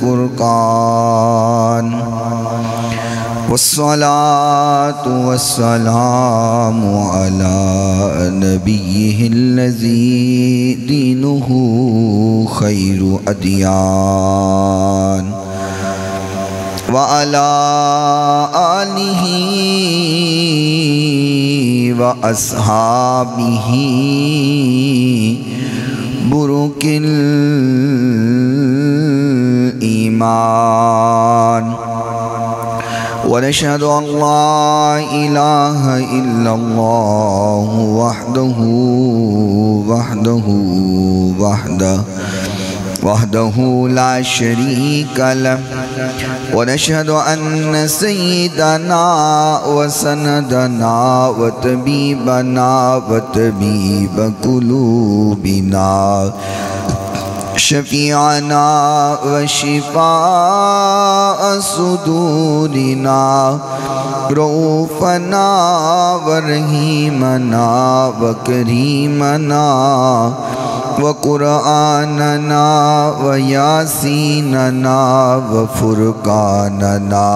والفرقان والصلاة والسلام على نبيه الذي دينه خير أديان وعلى آله وأصحابه برك الإيمان ونشهد أن لا إله إلا الله وحده لا شريك له ونشهد أن سيدنا وسندنا وطبيبنا وطبيب قلوبنا شفيعنا وشفاء صدورنا رؤوفنا ورحيمنا وكريمنا وقرآننا وياسيننا وفرقاننا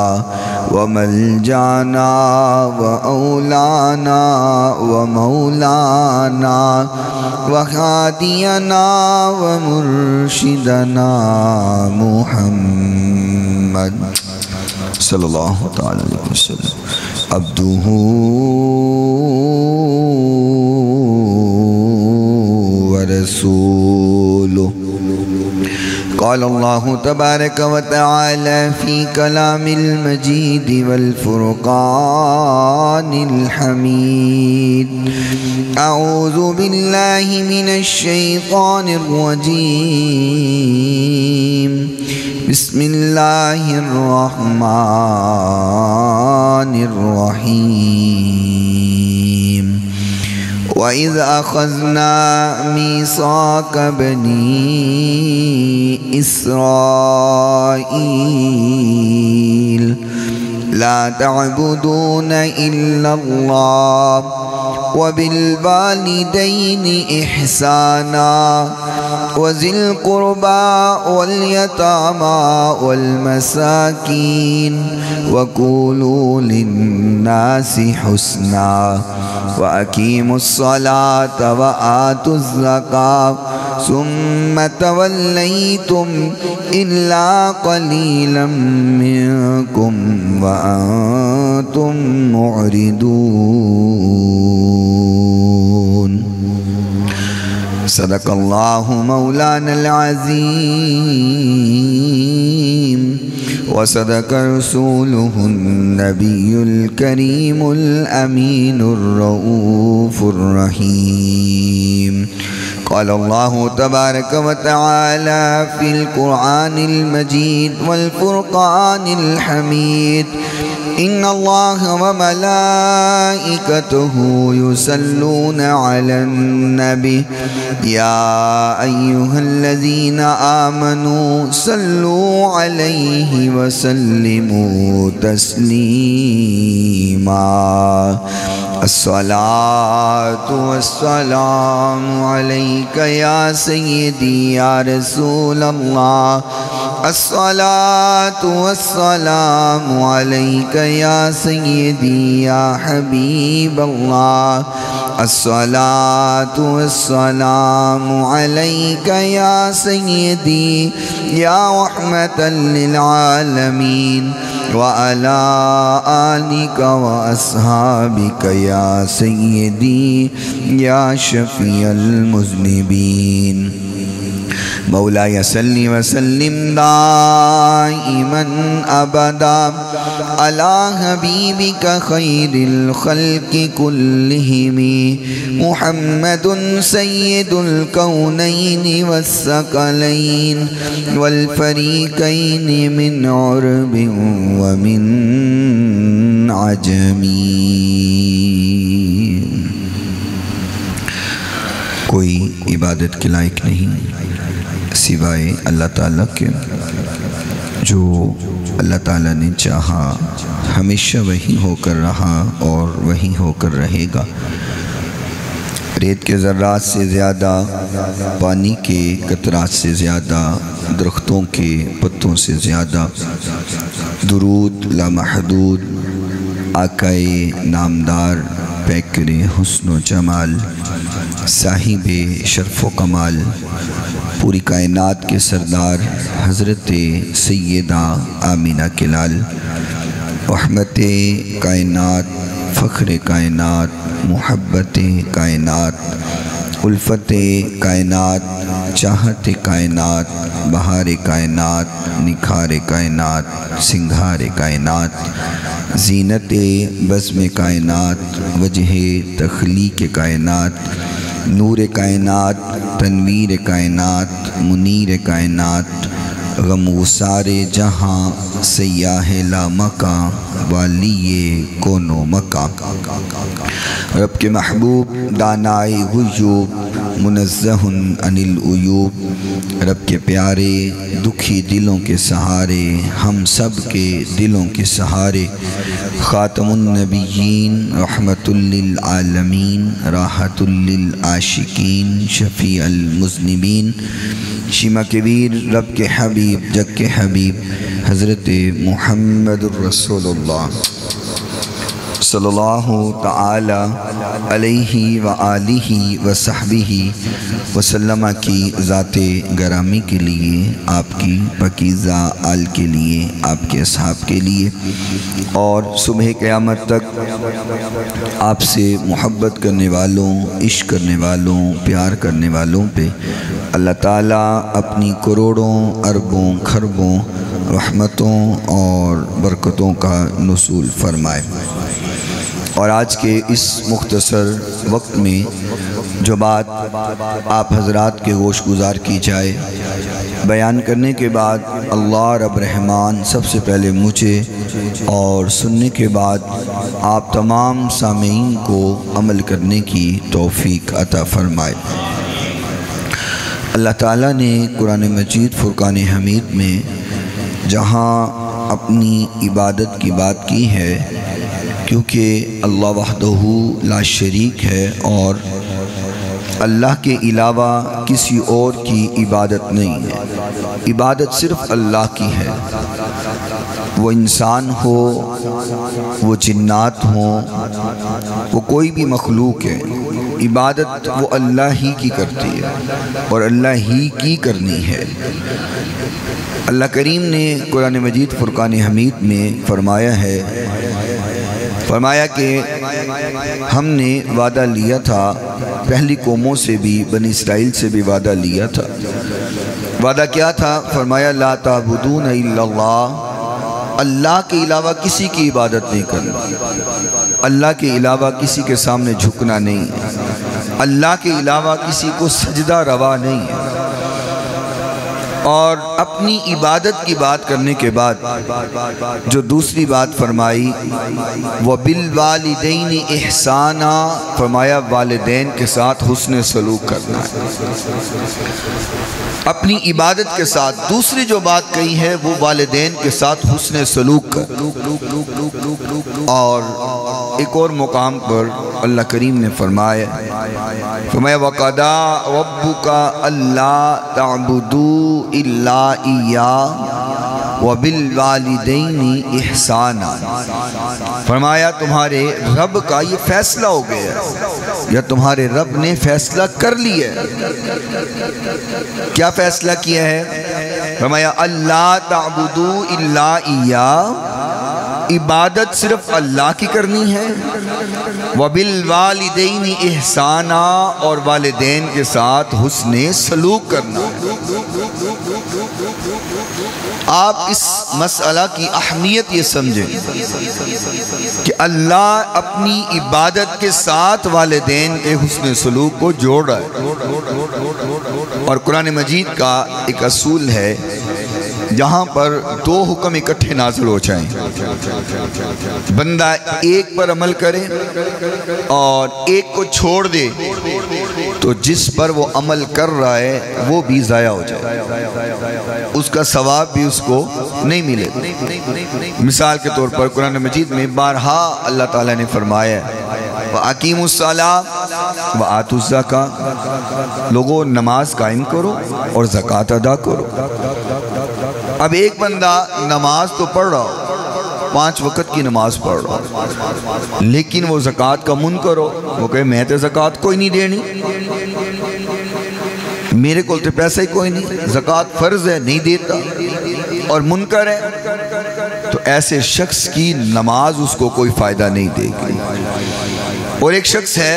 وملجانا وأولانا ومولانا وهادينا ومرشدنا محمد صلى الله تعالى عليه وسلم عبده ورسوله. قال الله تبارك وتعالى في كلام المجيد والفرقان الحميد: أعوذ بالله من الشيطان الرجيم، بسم الله الرحمن الرحيم. وَإِذْ أَخَذْنَا مِيثَاقَ بَنِي إِسْرَائِيلَ لَا تَعْبُدُونَ إِلَّا اللَّهَ وَبِالْوَالِدَيْنِ إِحْسَانًا وَذِي الْقُرْبَى وَالْيَتَامَى وَالْمَسَاكِينِ وَقُولُوا لِلنَّاسِ حُسْنًا وَأَقِيمُوا الصَّلَاةَ وَآتُوا الزَّكَاةَ ثُمَّ تَوَلَّيْتُمْ إِلَّا قَلِيلًا مِّنكُمْ وَأَنْتُمْ مُعْرِضُونَ. صدق اللہ مولانا العظیم وصدق رسوله النبی الکریم الامین الرؤوف الرحیم. قال الله تبارك وتعالى في القرآن المجيد والفرقان الحميد: إن الله وملائكته يصلون على النبي يا أيها الذين آمنوا صلوا عليه وسلموا تسليما. الصلاة والسلام عليك يا سيدي يا رسول الله. الصلاة والسلام عليك يا سيدي يا حبيب الله. الصلاة والسلام عليك يا سيدي يا رحمة للعالمين وعلى آلك وأصحابك يا سيدي يا شفيع المذنبين. مولاي صل وسلم دائما أبدا على حبيبك خير الخلق كلهم محمد سيد الكونين والثقلين والفريقين من عرب ومن عجم. کوئی عبادت کے لائق نہیں سوائے اللہ تعالیٰ کے. جو اللہ تعالیٰ نے چاہا ہمیشہ وہی ہو کر رہا اور وہی ہو کر رہے گا. ریت کے ذرات سے زیادہ، پانی کے قطرات سے زیادہ، درختوں کے پتوں سے زیادہ درود لامحدود آقائے نامدار پیکر حسن و جمال، صاحب شرف و کمال، پوری کائنات کے سردار حضرت سیدہ آمینہ کے لال، رحمت کائنات، فخر کائنات، محبت کائنات، الفت کائنات، چاہت کائنات، بہار کائنات، نکھار کائنات، سنگھار کائنات، زینت بزم کائنات، وجہ تخلیق کائنات، نور کائنات، تنویر کائنات، منیر کائنات، غم گسار جہاں، سیاہ لامکاں، والی کون و مکان، رب کے محبوب دانائے غیوب، منزہ عن العیوب، رب کے پیارے دکھی دلوں کے سہارے، ہم سب کے دلوں کے سہارے، خاتم النبیین، رحمت للعالمین، راحت للعاشقین، شفیع المذنبین، شیمہ کبیر، رب کے حبیب، جگ کے حبیب، حضرت محمد الرسول اللہ صلی اللہ تعالی علیہ وآلہ وصحبہ وسلم کی ذات گرامی کے لیے، آپ کی پاکیزہ آل کے لیے، آپ کے اصحاب کے لیے، اور صبح قیامت تک آپ سے محبت کرنے والوں، عشق کرنے والوں، پیار کرنے والوں پہ اللہ تعالیٰ اپنی کروڑوں اربوں کھربوں رحمتوں اور برکتوں کا نزول فرمائے۔ اور آج کے اس مختصر وقت میں جو بات آپ حضرات کے گوش گزار کی جائے، بیان کرنے کے بعد اللہ رب رحمان سب سے پہلے مجھے اور سننے کے بعد آپ تمام سامعین کو عمل کرنے کی توفیق عطا فرمائے۔ اللہ تعالیٰ نے قرآن مجید فرقان حمید میں جہاں اپنی عبادت کی بات کی ہے، کیونکہ اللہ وحدہ لا شریک ہے اور اللہ کے علاوہ کسی اور کی عبادت نہیں ہے، عبادت صرف اللہ کی ہے، وہ انسان ہو، وہ جنات ہوں، وہ کوئی بھی مخلوق ہے، عبادت وہ اللہ ہی کی کرتی ہے اور اللہ ہی کی کرنی ہے۔ اللہ کریم نے قرآن مجید فرقان حمید میں فرمایا کہ ہم نے وعدہ لیا تھا، پہلی قوموں سے بھی، بنی اسرائیل سے بھی وعدہ لیا تھا۔ وعدہ کیا تھا؟ فرمایا لا تعبدون الا اللہ، اللہ کے علاوہ کسی کی عبادت نہیں کرنا، اللہ کے علاوہ کسی کے سامنے جھکنا نہیں، اللہ کے علاوہ کسی کو سجدہ روا نہیں ہے۔ اور اپنی عبادت کی بات کرنے کے بعد جو دوسری بات فرمائی، وَبِالْوَالِدَيْنِ إِحْسَانًا، فرمایا والدین کے ساتھ حسن سلوک کرنا ہے۔ اپنی عبادت کے ساتھ دوسری جو بات کہی ہے وہ والدین کے ساتھ حسن سلوک کر۔ اور ایک اور مقام پر اللہ کریم نے فرمایا وَقَضَىٰ رَبُّكَ أَلَّا تَعْبُدُوا إِلَّا إِيَّاهُ وَبِالْوَالِدَيْنِ إِحْسَانًا، فرمایا تمہارے رب کا یہ فیصلہ ہو گیا ہے، یا تمہارے رب نے فیصلہ کر لیا ہے۔ کیا فیصلہ کیا ہے؟ فرمایا اللہ تعبدوا الا ایہ، عبادت صرف اللہ کی کرنی ہے، وَبِالْوَالِدَيْنِ إِحْسَانًا، اور والدین کے ساتھ حسن سلوک کرنا۔ آپ اس مسئلہ کی اہمیت یہ سمجھیں کہ اللہ اپنی عبادت کے ساتھ والدین کے حسن سلوک کو جوڑ رہا ہے۔ اور قرآن مجید کا ایک اصول ہے جہاں پر دو حکم اکٹھے نازل ہو جائیں، بندہ ایک پر عمل کرے اور ایک کو چھوڑ دے تو جس پر وہ عمل کر رہا ہے وہ بھی ضائع ہو جائے، اس کا ثواب بھی اس کو نہیں ملے۔ مثال کے طور پر قرآن مجید میں بارہا اللہ تعالیٰ نے فرمایا وَأَقِیمُوا الصَّلَاةَ وَآتُوا الزَّکَاةَ، لوگوں نماز قائم کرو اور زکوٰۃ ادا کرو۔ اب ایک بندہ نماز تو پڑھ رہا ہو، 5 وقت کی نماز پڑھ رہا ہو، لیکن وہ زکوٰۃ کا منکر ہو، وہ کہے میں تے زکوٰۃ کوئی نہیں دینی، میرے کول تے پیسہ ہی کوئی نہیں، زکوٰۃ فرض ہے نہیں دیتا اور منکر ہے، تو ایسے شخص کی نماز اس کو کوئی فائدہ نہیں دے گی۔ اور ایک شخص ہے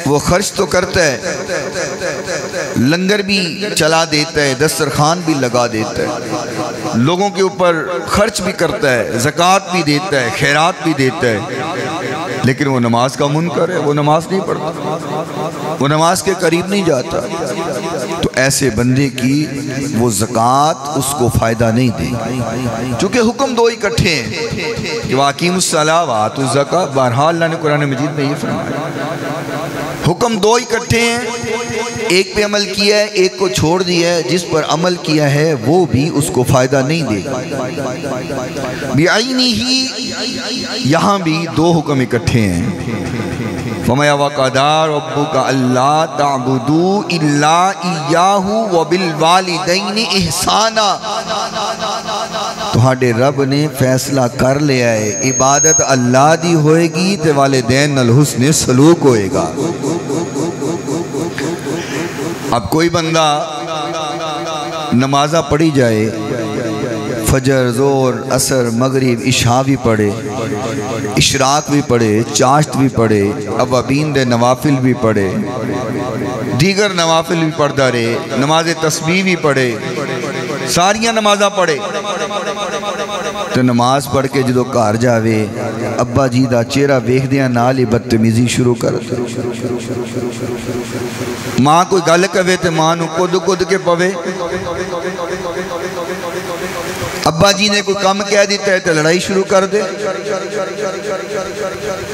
وہ خرچ تو کرتا ہے، لنگر بھی چلا دیتا ہے، دسترخوان بھی لگا دیتا ہے، لوگوں کے اوپر خرچ بھی کرتا ہے، زکوٰۃ بھی دیتا ہے، خیرات بھی دیتا ہے، لیکن وہ نماز کا منکر ہے، وہ نماز نہیں پڑھتا، وہ نماز کے قریب نہیں جاتا، تو ایسے بندے کی وہ زکوٰۃ اس کو فائدہ نہیں دے گی، چونکہ حکم دو اکٹھے ہیں کہ وَأَقِیمُوا الصَّلَاةَ وَآتُوا الزَّکَاةَ۔ بہرحال اللہ نے قرآن مجید میں یہ فرمایا، حکم دو اکٹھے ہیں، ایک پہ عمل کیا ہے ایک کو چھوڑ دیا ہے، جس پر عمل کیا ہے وہ بھی اس کو فائدہ نہیں دے گا۔ بِعَيْنِهِ، یہاں بھی دو حکم اکٹھے ہیں، وَمَا وَقَضَىٰ رَبُّكَ أَلَّا تَعْبُدُوا إِلَّا إِيَّاهُ وَبِالْوَالِدَيْنِ إِحْسَانًا، تہاڈے رب نے فیصلہ کر لیا ہے عبادت اللہ دی ہوئے گی تے والدین نال حسن سلوک ہوئے گا۔ اب کوئی بندہ نمازہ پڑھی جائے، فجر، ظہر، عصر، مغرب، عشاء بھی پڑھے، اشراق بھی پڑھے، چاشت بھی پڑھے، اوابین دے نوافل بھی پڑھے، دیگر نوافل بھی پڑھتا رہے، نماز تسبیح بھی پڑھے، ساریاں نمازہ پڑھے، تو نماز پڑھ کے جدو گھر جاوے ابا جی دا چہرہ ویکھ دیاں نال ہی بدتمیزی شروع کر دے، ماں کوئی گل کہے تے ماں نو کد کد کے پوے، ابا جی نے کوئی کم کہہ دیتا ہے تے لڑائی شروع کر دے،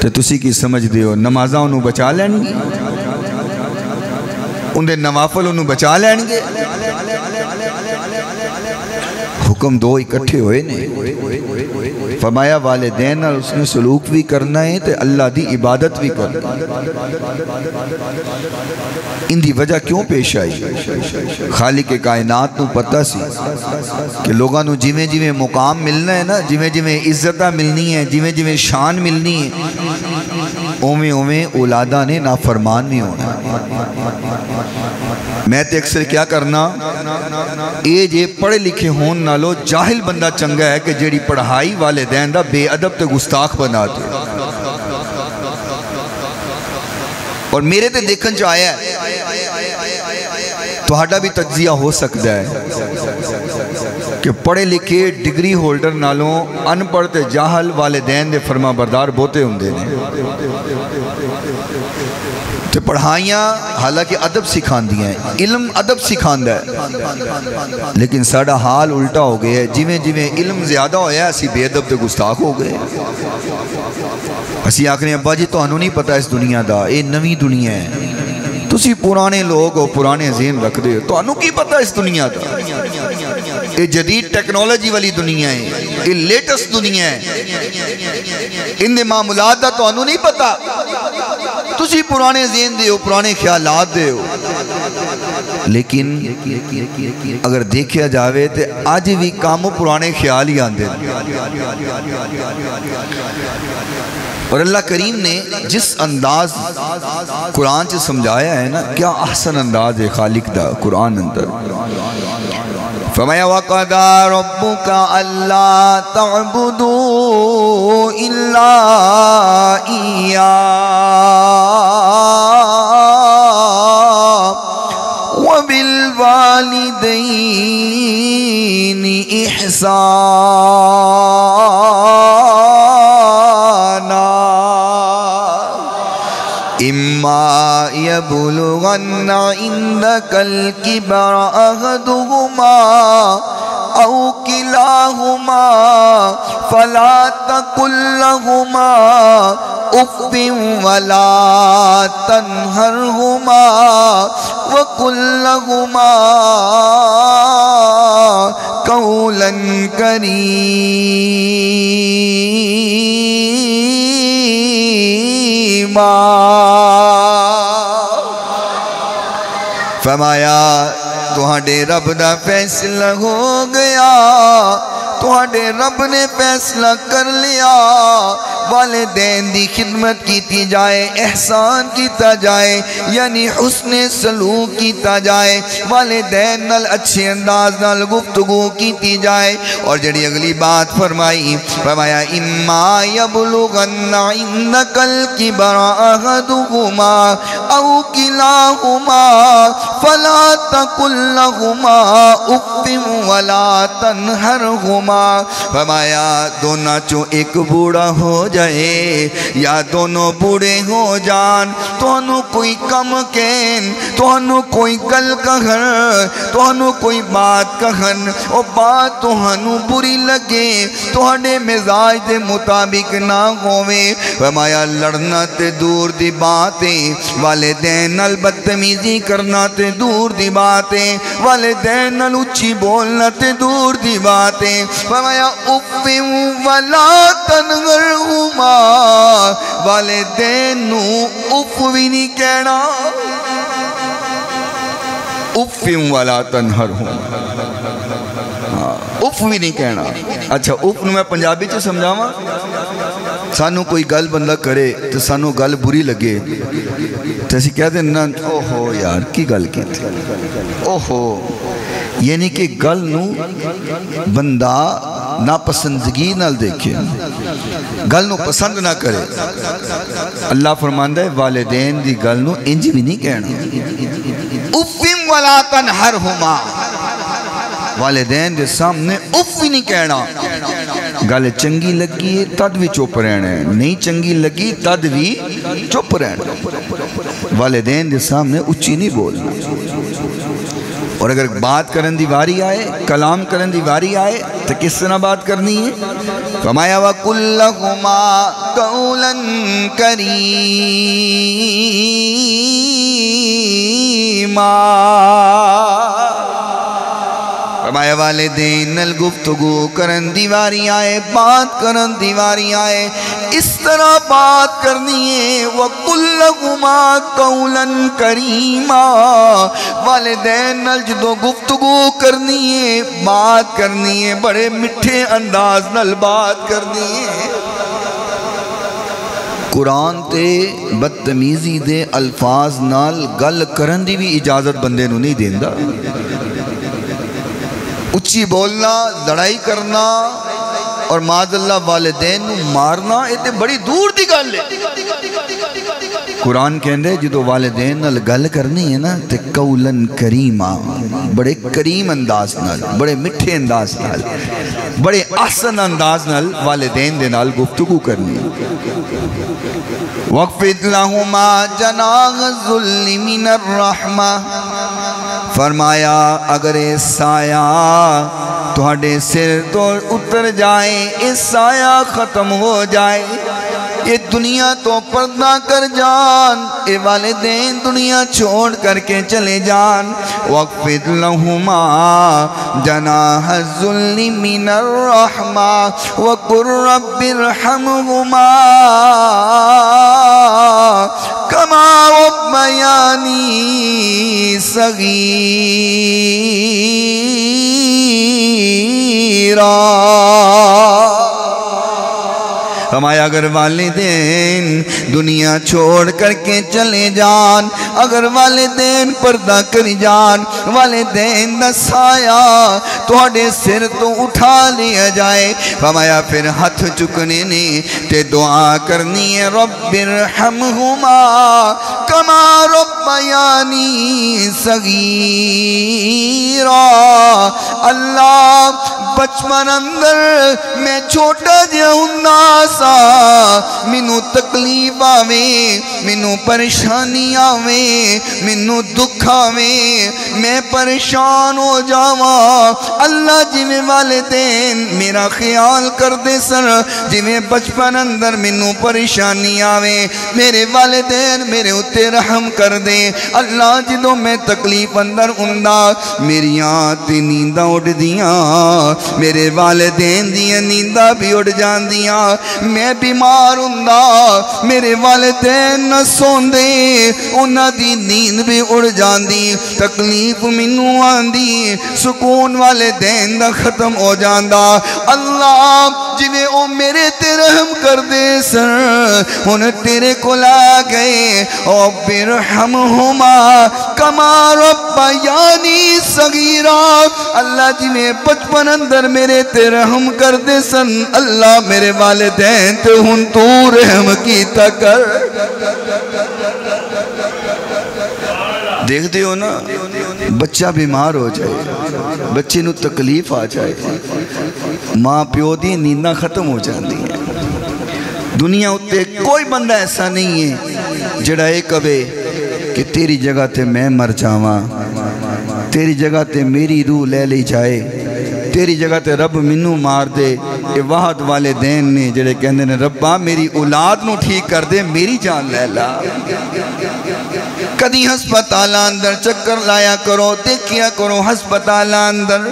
تے تسی کی سمجھ دیو نمازاں انہوں بچا لین گی، اندے نوافل انہوں بچا لین گے؟ حکم دو اکٹھے ہوئے نے، فرمایا والدین اور اس نے سلوک بھی کرنا ہے تے اللہ دی عبادت بھی کرنا ہے۔ ان دی وجہ کیوں پیش آئی؟ خالق کائنات نو پتہ سی کہ لوگاں نو جویں جویں مقام ملنا ہے نا، جویں جویں عزتہ ملنی ہے، جویں جویں شان ملنی ہے، اومیں اومیں اولادہ نے نافرمان نہیں ہونا۔ میں تے اکثر کیا کرنا، اے جے پڑھے لکھے ہون نالو جاہل بندہ چنگا ہے کہ جیڑی پڑھائی والدین دا بے ادب تے گستاخ بنا دے، اور میرے تے دیکھن چاہ آیا ہے تو ہاڈا بھی تجزیہ ہو سکتا ہے کہ پڑھے لکھے ڈگری ہولڈر نالوں ان پڑھ تے جاہل والدین دے فرما بردار بوتے ہوندے نے، تے پڑھائیاں حالانکہ ادب سکھان دیا ہیں، علم ادب سکھان ہے، لیکن ساڑا حال الٹا ہو گیا ہے، جویں جویں علم زیادہ ہویا ہے اسی بے ادب تے گستاخ ہو گئے، اسی آکھنے ابا جی تو انہوں نہیں پتا اس دنیا دا، اے نوی دنیا ہے، تسی پرانے لوگ ہو، پرانے ذہن رکھ دے، تو انہوں کی پتا اس دنیا دا، اے جدید ٹیکنالوجی والی دنیا ہے، اے لیٹسٹ دنیا ہے، ان دے معاملات دا تو انہوں نہیں پتا، تسی پرانے ذہن دے ہو، پرانے خیالات دے ہو، لیکن اگر دیکھیا جاوے تے آج بھی کاموں پرانے خیال ہی آندے، اور اللہ کریم نے جس انداز قرآن سے سمجھایا ہے نا، کیا احسن انداز ہے خالق دا قرآن اندر، فرمایا وَقَضَىٰ رَبُّكَ أَلَّا تَعْبُدُوا إِلَّا إِيَّاهُ وَبِالْوَالِدَيْنِ إِحْسَانًا إِمَّا يَبْلُغَنَّ عِندَكَ الْكِبَرَ أَحَدُهُمَا او کلاہما فلا تقل لہما اف ولا تنہرہما وقل لہما قولا کریما۔ فرمایا تہاڈے رب دا فیصلہ ہو گیا، تہاڈے رب نے فیصلہ کر لیا، والدین دی خدمت کیتی جائے، احسان کیتا جائے، یعنی حسن سلوک کیتا جائے، والدین نال اچھے انداز نال گفتگو کیتی جائے۔ اور جڑی اگلی بات فرمایا اما یبلغن عندک الکبر احدہما او کلاہما فلا تقل لہما اف ولا تنہرہما۔ فرمایا دونوں چوں ایک بوڑھا ہو جائے یا دونوں بوڑھے ہو جان، تونوں کوئی کم کہن، تونوں کوئی گل کہن، تونوں کوئی بات کہن، او بات تونوں بری لگے، تہاڈے مزاج دے مطابق نہ ہووے۔ فرمایا لڑنا تے دور دی باتیں، والدین نال بدتمیزی کرنا تے دور دی باتیں، والدین نال اچھی بولنا تے دور دی باتیں۔ فرمایا اف ولا تنہرہما، والدین نو اف بھی نہیں کہنا، اف ولا تنہرہما، اف بھی نہیں کہنا۔ اچھا اف نو میں پنجابی چ سمجھاواں، سانو کوئی گل بندہ کرے تو سانو گل بری لگے تو اسی کہتے ہیں نا اوہو یار کی گل کی تھی، اوہو، یعنی کہ گل نو بندہ ناپسندگی نال دیکھے، گل نو پسند نہ کرے۔ اللہ فرماندہ ہے والدین دی گل نو انج بھی نہیں کہنا، اُفِّم وَلَا تَنْحَرْهُمَا، والدین دے سامنے اف بھی نہیں کہنا۔ گل چنگی لگی ہے تد بھی چپ رہنا ہے، نہیں چنگی لگی تد بھی چپ رہنا، والدین دے سامنے اچھی نہیں بولنا۔ اور اگر بات کرن دی واری آئے، کلام کرن دی واری آئے تو کس طرح بات کرنی ہے؟ فرمایا وَقُلْ لَهُمَا قَوْلًا كَرِيمًا، فرمایا والدین نل گفتگو کرن دیواری آئے، بات کرن دیواری آئے، اس طرح بات کرنی ہے۔ وَقُلْ لَهُمَا قَوْلًا كَرِيمًا، والدین نل جدو گفتگو کرنی ہے، بات کرنی ہے، بڑے مٹھے انداز نل بات کرنی ہے۔ قرآن تے بدتمیزی دے الفاظ نال گل کرن دی بھی اجازت بندے نو نہیں دیندہ۔ اچھی بولنا، لڑائی کرنا اور معاذ اللہ والدین نو مارنا، یہ تے بڑی دور دی گل ہے۔ قرآن کہندے جدو والدین نال گل کرنی ہے نا تے قولن کریما، بڑے کریم انداز نال، بڑے مٹھے انداز نال، بڑے احسن انداز نال والدین دے نال گفتگو کرنی ہے۔ وَقْفِدْ لَهُمَا جَنَاحَ الذُّلِّ مِنَ الرَّحْمَةِ، فرمایا اگر یہ سایہ تہاڈے سر تو اتر جائے، اس سایہ ختم ہو جائے، یہ دنیا تو پردہ کر جان، اے والدین دنیا چھوڑ کر کے چلے جان۔ وَقْفِدْ لَهُمَا جَنَاحَ الذُّلِّ مِنَ الرَّحْمَةِ وَقُلْ رَبِّ ارْحَمْهُمَا كَمَا رَبَّيَانِي صَغِيرًا، فرمایا اگر والدین دنیا چھوڑ کر کے چلے جان، اگر والدین پردہ کر جان، والدین دا سایہ تہاڈے سر تو اٹھا لیا جائے، فرمایا پھر ہاتھ چکنے نے تے دعا کرنی ہے رب ارحمہما کما ربیانی صغیرا، اللہ بچپن اندر میں چھوٹا جہا ہوندا سا مینوں تکلیف آویں مینوں پریشانی آویں مینوں دکھ آویں میں پریشان ہو جاواں اللہ جویں والدین میرا خیال کردے سن جویں بچپن اندر مینوں پریشانی آویں میرے والدین میرے اتے رحم کر دے اللہ جدوں میں تکلیف اندر ہوندا میریاں تے نینداں اڑ دیاں میرے والدین دیاں نینداں بھی اڑ جاندیاں میں بیمار ہوندا میرے والدین نہ سوندے انہاں دی نیند بھی اڑ جاندی تکلیف مینوں آندی سکون والدین دا ختم ہو جاندا اللہ جویں او میرے تے رحم کر دے سن ہن تیرے کول آ گئے رب ارحمہما کما ربیانی صغیرا اللہ جویں بچپن اندر میرے تے رحم کر دے سن اللہ میرے والدین تے ہن تو رحم کیتا کر دیکھ دیو نا بچہ بیمار ہو جائے بچے نو تکلیف آ جائے ماں پیو دی نینداں ختم ہو جاندی ہیں دنیا اتے کوئی بندہ ایسا نہیں ہے جڑا ایک کبے کہ تیری جگہ تے میں مر جاواں تیری جگہ تے میری روح لے لی جائے تیری جگہ تے رب منو مار دے اے واحد والدین نے جڑے کہندے نے ربا میری اولاد نو ٹھیک کر دے میری جان لے لا کدی ہسپتال اندر چکر لایا کرو دیکھیا کرو ہسپتال اندر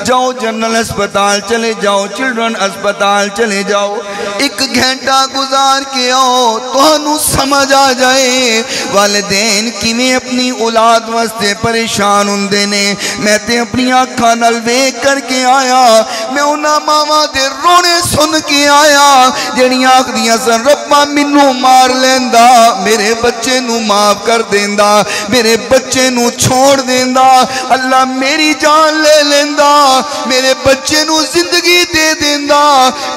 جاؤ جنرل ہسپتال چلے جاؤ چلڈرن ہسپتال چلے جاؤ ایک گھنٹہ گزار کے آؤ تو سمجھ آ جائے والدین کیویں اپنی اولاد واسطے پریشان ہوندے نے میں تے اپنی آنکھاں نال ویکھ کر کے آیا میں انہاں ماواں دے رونے سن کے آیا جڑیاں آکھدیاں سن ربا مینوں مار لیندا میرے بچے نو معاف کر دیندہ میرے بچے نو چھوڑ دیندہ اللہ میری جان لے لیندہ میرے بچے نو زندگی دے دیندہ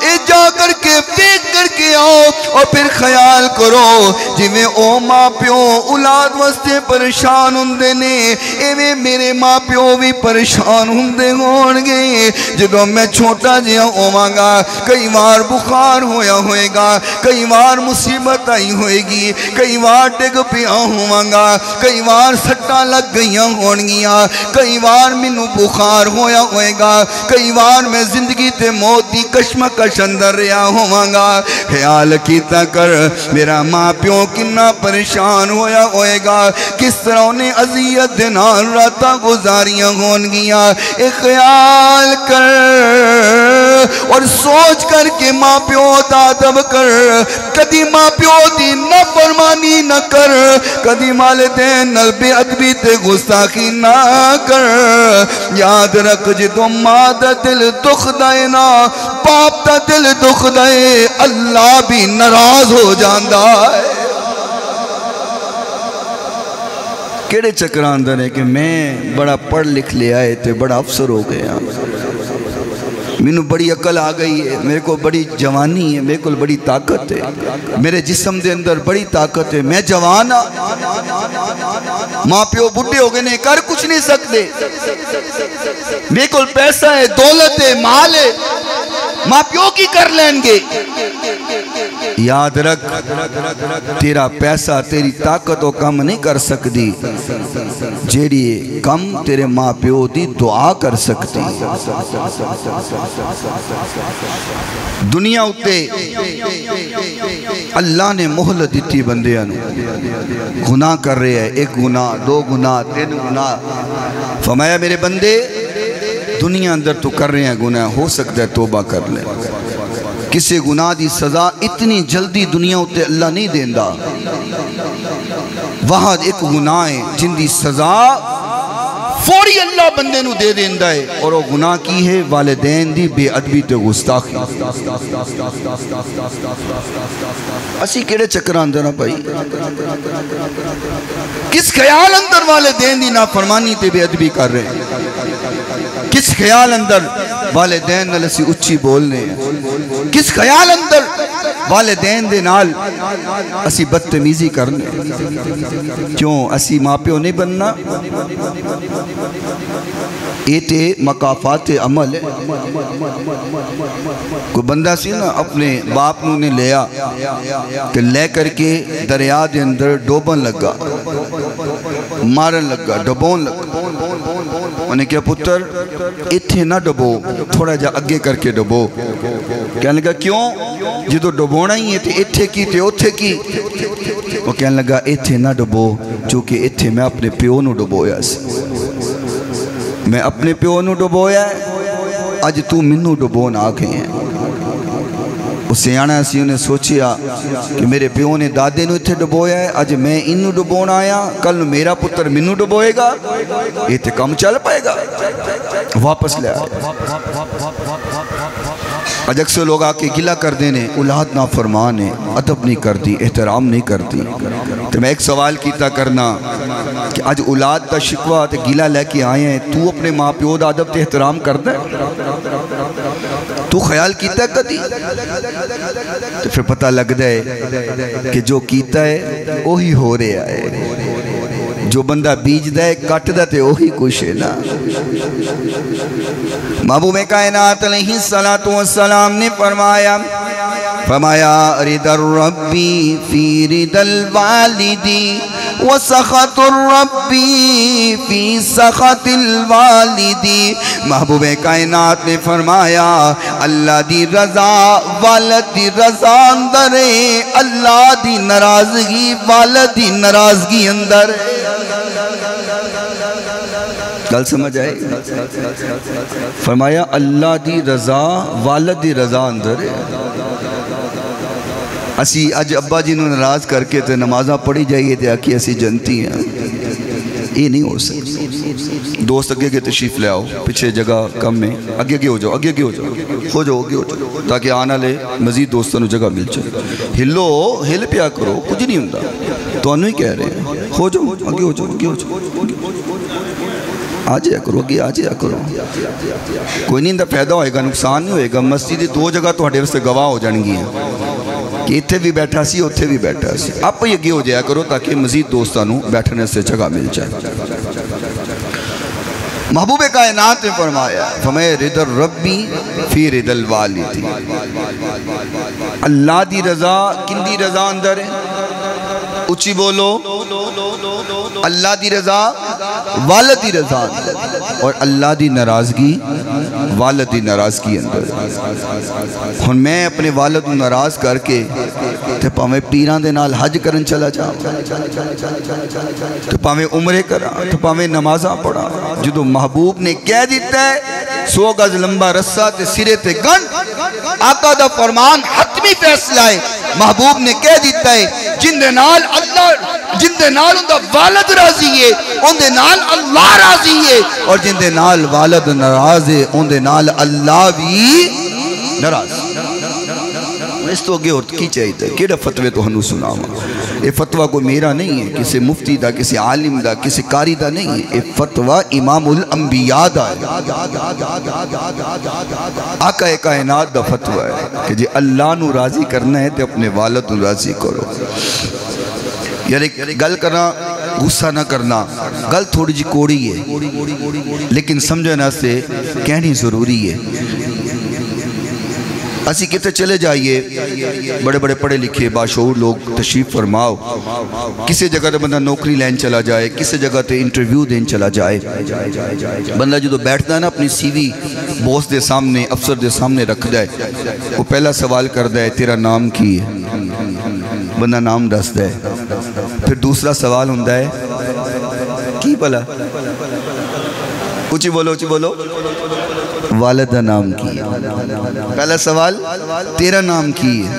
اے جا کر کے دیکھ کر کے آؤ اور پھر خیال کرو جویں او ماں پیو اولاد واسطے پریشان ہوندے نے ایویں میرے ماں پیو بھی پریشان ہوندے ہون گے جدوں میں چھوٹا جہا ہوواں گا کئی بار بخار ہویا ہوئے گا کئی بار مصیبت آئی ہوئے گی کئی بار ڈگ پیا ہواں گا کئی بار سٹاں لگ گئیاں ہونگیاں کئی بار مینوں بخار ہویا ہوئے گا کئی بار میں زندگی تے موت دی کشمکش اندر رہا ہواں گا خیال کیتا کر میرا ماں پیو کنا پریشان ہویا ہوئے گا کس طرح انہیں عذیت دے نال راتاں گزاریاں ہونگیاں اے خیال کر اور سوچ کر کے ماں پیو دا ادب کر کدی ماں پیو دی نافرمانی نہ کر کدی والدین نال بے ادبی تے گستاخی نہ کر یاد رکھ جدوں ماں دا دل دکھ دے نا باپ دا دل دکھ دے اللہ بھی ناراض ہو جاندا ہے کیڑے چکراں اندر ہے کہ میں بڑا پڑھ لکھ لے آئے تے بڑا افسر ہو گیا مینوں بڑی عقل آ گئی ہے میرے کو بڑی جوانی ہے میرے کو بڑی طاقت ہے میرے جسم دے اندر بڑی طاقت ہے میں جوان ہاں ماں پیو بڈھے ہو گئے نے کر کچھ نہیں سکتے میرے کو پیسہ ہے دولت ہے مال ہے ماں پیو کی کر لیں گے یاد رکھ تیرا پیسہ تیری طاقت و کم نہیں کر سکتی جیڑی کم تیرے ماں پیو دی دعا کر سکتی دنیا اتے اللہ نے مہلت دیتی بندیاں گناہ کر رہے ہیں ایک گناہ دو گناہ تین گناہ فرمایا میرے بندے دنیا اندر تو کر رہے ہیں گناہ ہو سکتا ہے توبہ کر لیں کسی گناہ دی سزا اتنی جلدی دنیا اتے اللہ نہیں دیندہ وہاں ایک گناہ ہے جن دی سزا فوری اللہ بندے نو دے دیندہ ہے اور وہ گناہ کی ہے والدین دی بے ادبی تے گستاخی اسی کیڑے چکرہ اندر نا بھائی کس خیال اندر والدین دی نافرمانی تے بے ادبی کر رہے ہیں کس خیال اندر والدین نال اسی اچھی بولنے ہیں کس خیال اندر والدین دے نال اسی بدتمیزی کرنے کیوں اسی ماں پیو نہیں بننا یہ تے مقافات عمل ہے. کوئی بندہ سی نا اپنے باپ نو نے لیا کہ لے کر کے دریا دے اندر ڈوبن لگا, مارن لگا, ڈبون لگا. انہیں کہا پتر اتھے نہ ڈبو, تھوڑا جا اگے کر کے ڈبو. کہنے لگا کیوں؟ جدو ڈبونا ہی ہے تے اتھے کی تے اتھے کی. وہ کہنے لگا اتھے نہ ڈبو چونکہ اتھے میں اپنے پیو نو ڈبویا سی, میں اپنے پیو نو ڈبویا ہے, اج تو منو ڈبون آکھے ہیں. اس سیانا سی انہیں سوچیا کہ میرے پیو نے دادے نو اتھے ڈبویا ہے, اج میں انو ڈبون آیا, کل میرا پتر منو ڈبوئے گا, یہ تے کم چل پائے گا. واپس لے آیا. آج اکثر لوگ آکے گلہ کر دینے اولاد نافرمان ہے, ادب نہیں کرتی, احترام نہیں کرتی. تو میں ایک سوال کیتا کرنا کہ آج اولاد دا شکوہ تے گلہ لے کے آئے ہیں, تو اپنے ماں پیو دا ادب تے احترام کرتا ہے؟ تو خیال کیتا ہے کدی؟ تو پھر پتہ لگ دے کہ جو کیتا ہے وہی ہو رہا ہے, جو بندہ بیج دے کٹ دے تے وہی کچھ ہے نا. محبوب کائنات علیہ السلام نے فرمایا رضا الربی فی رضا الوالدی وسخط الربی فی سخط الوالدی. محبوب کائنات نے فرمایا اللہ دی رضا والد دی رضا اندر ہے, اللہ دی ناراضگی والد دی ناراضگی اندر ہے. گل سمجھ آئے؟ فرمایا اللہ دی رضا والد دی رضا اندر ہے. اسی اج ابا جی نو ناراض کر کے تے نمازاں پڑھی جائیے تے آکی اسی جنتی ہیں, یہ نہیں ہو سکتا. دوست اگے کے تشریف لے آؤ, پیچھے جگہ کم میں, اگے ہو جاؤ, اگے ہو جاؤ تاکہ آنا لے مزید دوستوں نے جگہ مل جائے. ہلو ہل پیا کرو, کچھ نہیں ہوتا, تو انہوں ہی کہہ رہے ہیں ہو جاؤ, اگے ہو جاؤ, آ جایا کرو, اگے آ جایا کرو. کوئی نہیں اندر فائدہ ہوئے گا, نقصان نہیں ہوئے گا. مسجد دو جگہ تو ہٹے سے گواہ ہو جان گی ہیں کہ اتھے بھی بیٹھا سی اتھے بھی بیٹھا سی. آپ ہی اگے ہو جایا کرو تاکہ مزید دوستانوں بیٹھنے سے جگہ مل جائے. محبوب کائنات نے فرمایا رضا الربی فی رضا الوالدی. اللہ دی رضا کن دی رضا اندر ہے؟ اچھی بولو. اللہ دی رضا والد دی رضا اور اللہ دی ناراضگی والد دی ناراضگی اندر. ہن میں اپنے والد ناراض کر کے تے پاویں پیراں دے نال حج کرن چلا جا, تے پاویں عمرے کرا, تے پاویں نمازاں پڑھا. جدو محبوب نے کہہ دیتا ہے 100 گز لمبا رسہ تے سرے تے گن, آقا دا فرمان حتمی فیصلہ ہے. محبوب نے کہہ دیتا ہے جن دے نال اللہ, جن دے نال ان دا والد راضی ہے ان دے نال اللہ راضی ہے, اور جن دے نال والد ناراض ہے ان دے نال اللہ بھی ناراض. اس تو اگے اور کی چاہیے کیڑا فتوے تو ہنو سنا ہوا. یہ فتوہ کوئی میرا نہیں ہے, کسی مفتی دا, کسی عالم دا, کسی قاری دا نہیں ہے. یہ فتوہ امام الانبیاء دا ہے, آقا کائنات دا فتوہ ہے کہ جی اللہ نو راضی کرنا ہے تے اپنے والد نو راضی کرو. یعنی گل کرنا غصہ نہ کرنا, گل تھوڑی جی کوڑی ہے لیکن سمجھنا سے کہنی ضروری ہے. اسی کتے چلے جائیے, بڑے بڑے پڑھے لکھے باشعور لوگ تشریف فرماؤ, کسی جگہ تے بندہ نوکری لین چلا جائے, کسی جگہ تے انٹرویو دین چلا جائے. بندہ جدو بیٹھتا ہے نا اپنی سی وی بوس دے سامنے, افسر دے سامنے رکھ جائے, وہ پہلا سوال کر دے تیرا نام کی ہے, بندہ نام دس دے. پھر دوسرا سوال ہوندہ ہے کی بلا, اچھی بولو, والد دا نام کی ہے. پہلا سوال تیرا نام کی ہے,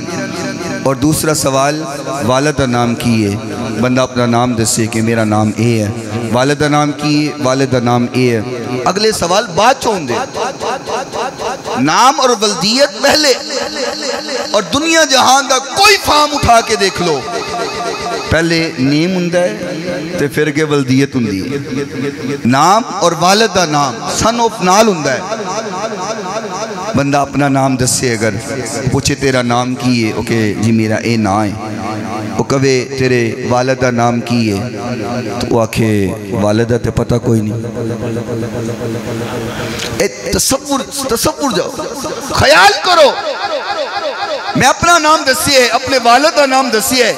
اور دوسرا سوال والد دا نام کی ہے. بندہ اپنا نام دسے کہ میرا نام اے ہے, والد دا نام کی ہے, والد دا نام اے ہے. اگلے سوال بات چھوڑ دے, نام اور ولدیت پہلے, اور دنیا جہان دا کوئی فام اٹھا کے دیکھ لو, پہلے نیم ہندہ ہے تے پھر کے ولدیت ہندی ہے. نام اور والد دا نام سن آف نال ہندہ ہے. بندہ اپنا نام دسے, اگر پوچھے تیرا نام کی ہے, اوکے جی میرا اے نا ہے, وہ کہے تیرے والدہ نام کی ہے، تو وہ آکھے والدہ تے پتہ کوئی نہیں۔ تصور جاؤ، خیال کرو، میں اپنا نام دسی ہے، اپنے والدہ نام دسی ہے،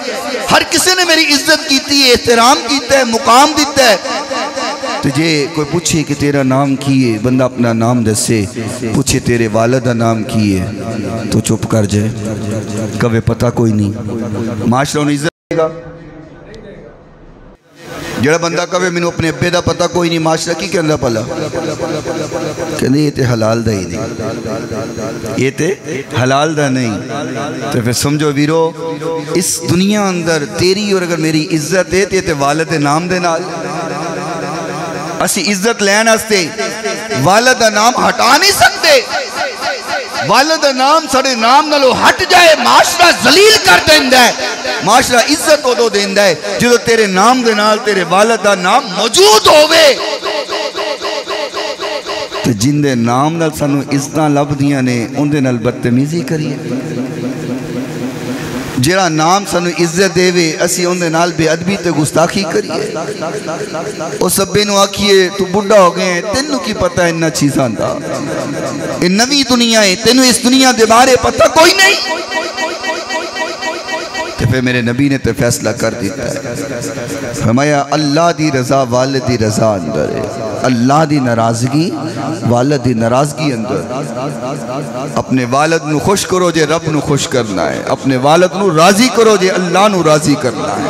ہر کسی نے میری عزت کیتی ہے، احترام کیتا ہے، مقام دیتا ہے۔ تجھے کوئی پوچھے کہ تیرا نام کی ہے، بندہ اپنا نام دسے، پوچھے تیرے والدہ نام کی ہے، تو چپ کر جائے، کبھی پتہ کوئی نہیں۔ معاشرہ انہیں عزت دے گا؟ جڑا بندہ کبھی میں نے اپنے ابے دا پتہ کوئی نہیں، معاشرہ کی کہندہ پلا کہندے یہ تے حلال دا ہی نہیں، یہ تے حلال دا نہیں۔ تو پھر سمجھو ویرو، اس دنیا اندر تیری اور اگر میری عزت ہے تے والد نام دے نال، اسی عزت لین ہستے والد نام ہٹا نہیں سکتے۔ والد نام سڑے نام نلو ہٹ جائے، معاشرہ ذلیل کر دیندہ ہے، معاشرہ عزت ہو دو دیندہ ہے جدو تیرے نام دے نال تیرے والد نام موجود ہوئے۔ تو جن دے نام نال سانو عزتاں لب دیاں نے ان دے نال بدتمیزی کریے، جڑا نام سانو عزت دے وے اسی ان دے نال بے ادبی تے گستاخی کریے۔ او سبے نو آکھیے تو بڑھا ہو گئے ہیں، تینو کی پتہ ہے انہا چیزاں دا، ان نوی دنیا ہے، تینو اس دنیا دے بارے پتہ کوئی نہیں۔ تو پھر میرے نبی نے تے فیصلہ کر دیتا ہے، فرمایا اللہ دی رضا والد دی رضا اندر ہے، اللہ دی ناراضگی والد دی ناراضگی اندر۔ اپنے والد نو خوش کرو جے رب نو خوش کرنا ہے، اپنے والد نو راضی کرو جے اللہ نو راضی کرنا ہے۔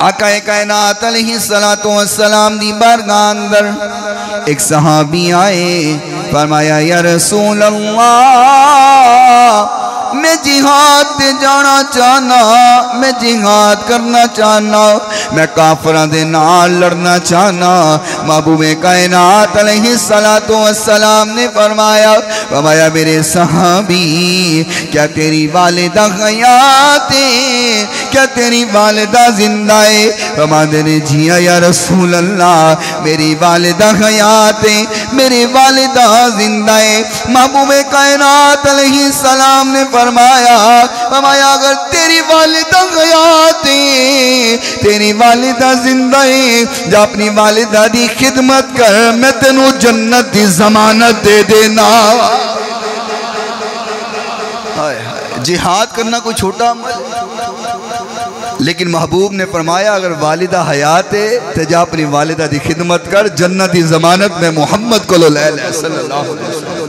آقا کائنات علیہ السلام دی بارگاہ اندر ایک صحابی آئے، فرمایا یا رسول اللہ میں جہاد جانا چاہنا، میں جہاد کرنا چاہنا، میں کافران دے نال لڑنا چاہنا۔ محبوب کائنات علیہ السلام نے فرمایا میرے صحابی کیا تیری والدہ حیات ہے، کیا تیری والدہ زندہ ہے؟ فرماتے نے جی یا رسول اللہ میری والدہ حیات ہے، میری والدہ زندہ ہے۔ محبوب کائنات علیہ السلام نے فرمایا اگر تیری والدہ حیات ہے، تیری والدہ زندہ ہے، جا اپنی والدہ دی خدمت کر، میں تینوں جنت دی ضمانت دے دینا۔ جہاد کرنا کوئی چھوٹا عمل، لیکن محبوب نے فرمایا اگر والدہ حیات ہے تو جا اپنی والدہ دی خدمت کر، جنت دی ضمانت میں محمد کو لے صلی اللہ علیہ وسلم۔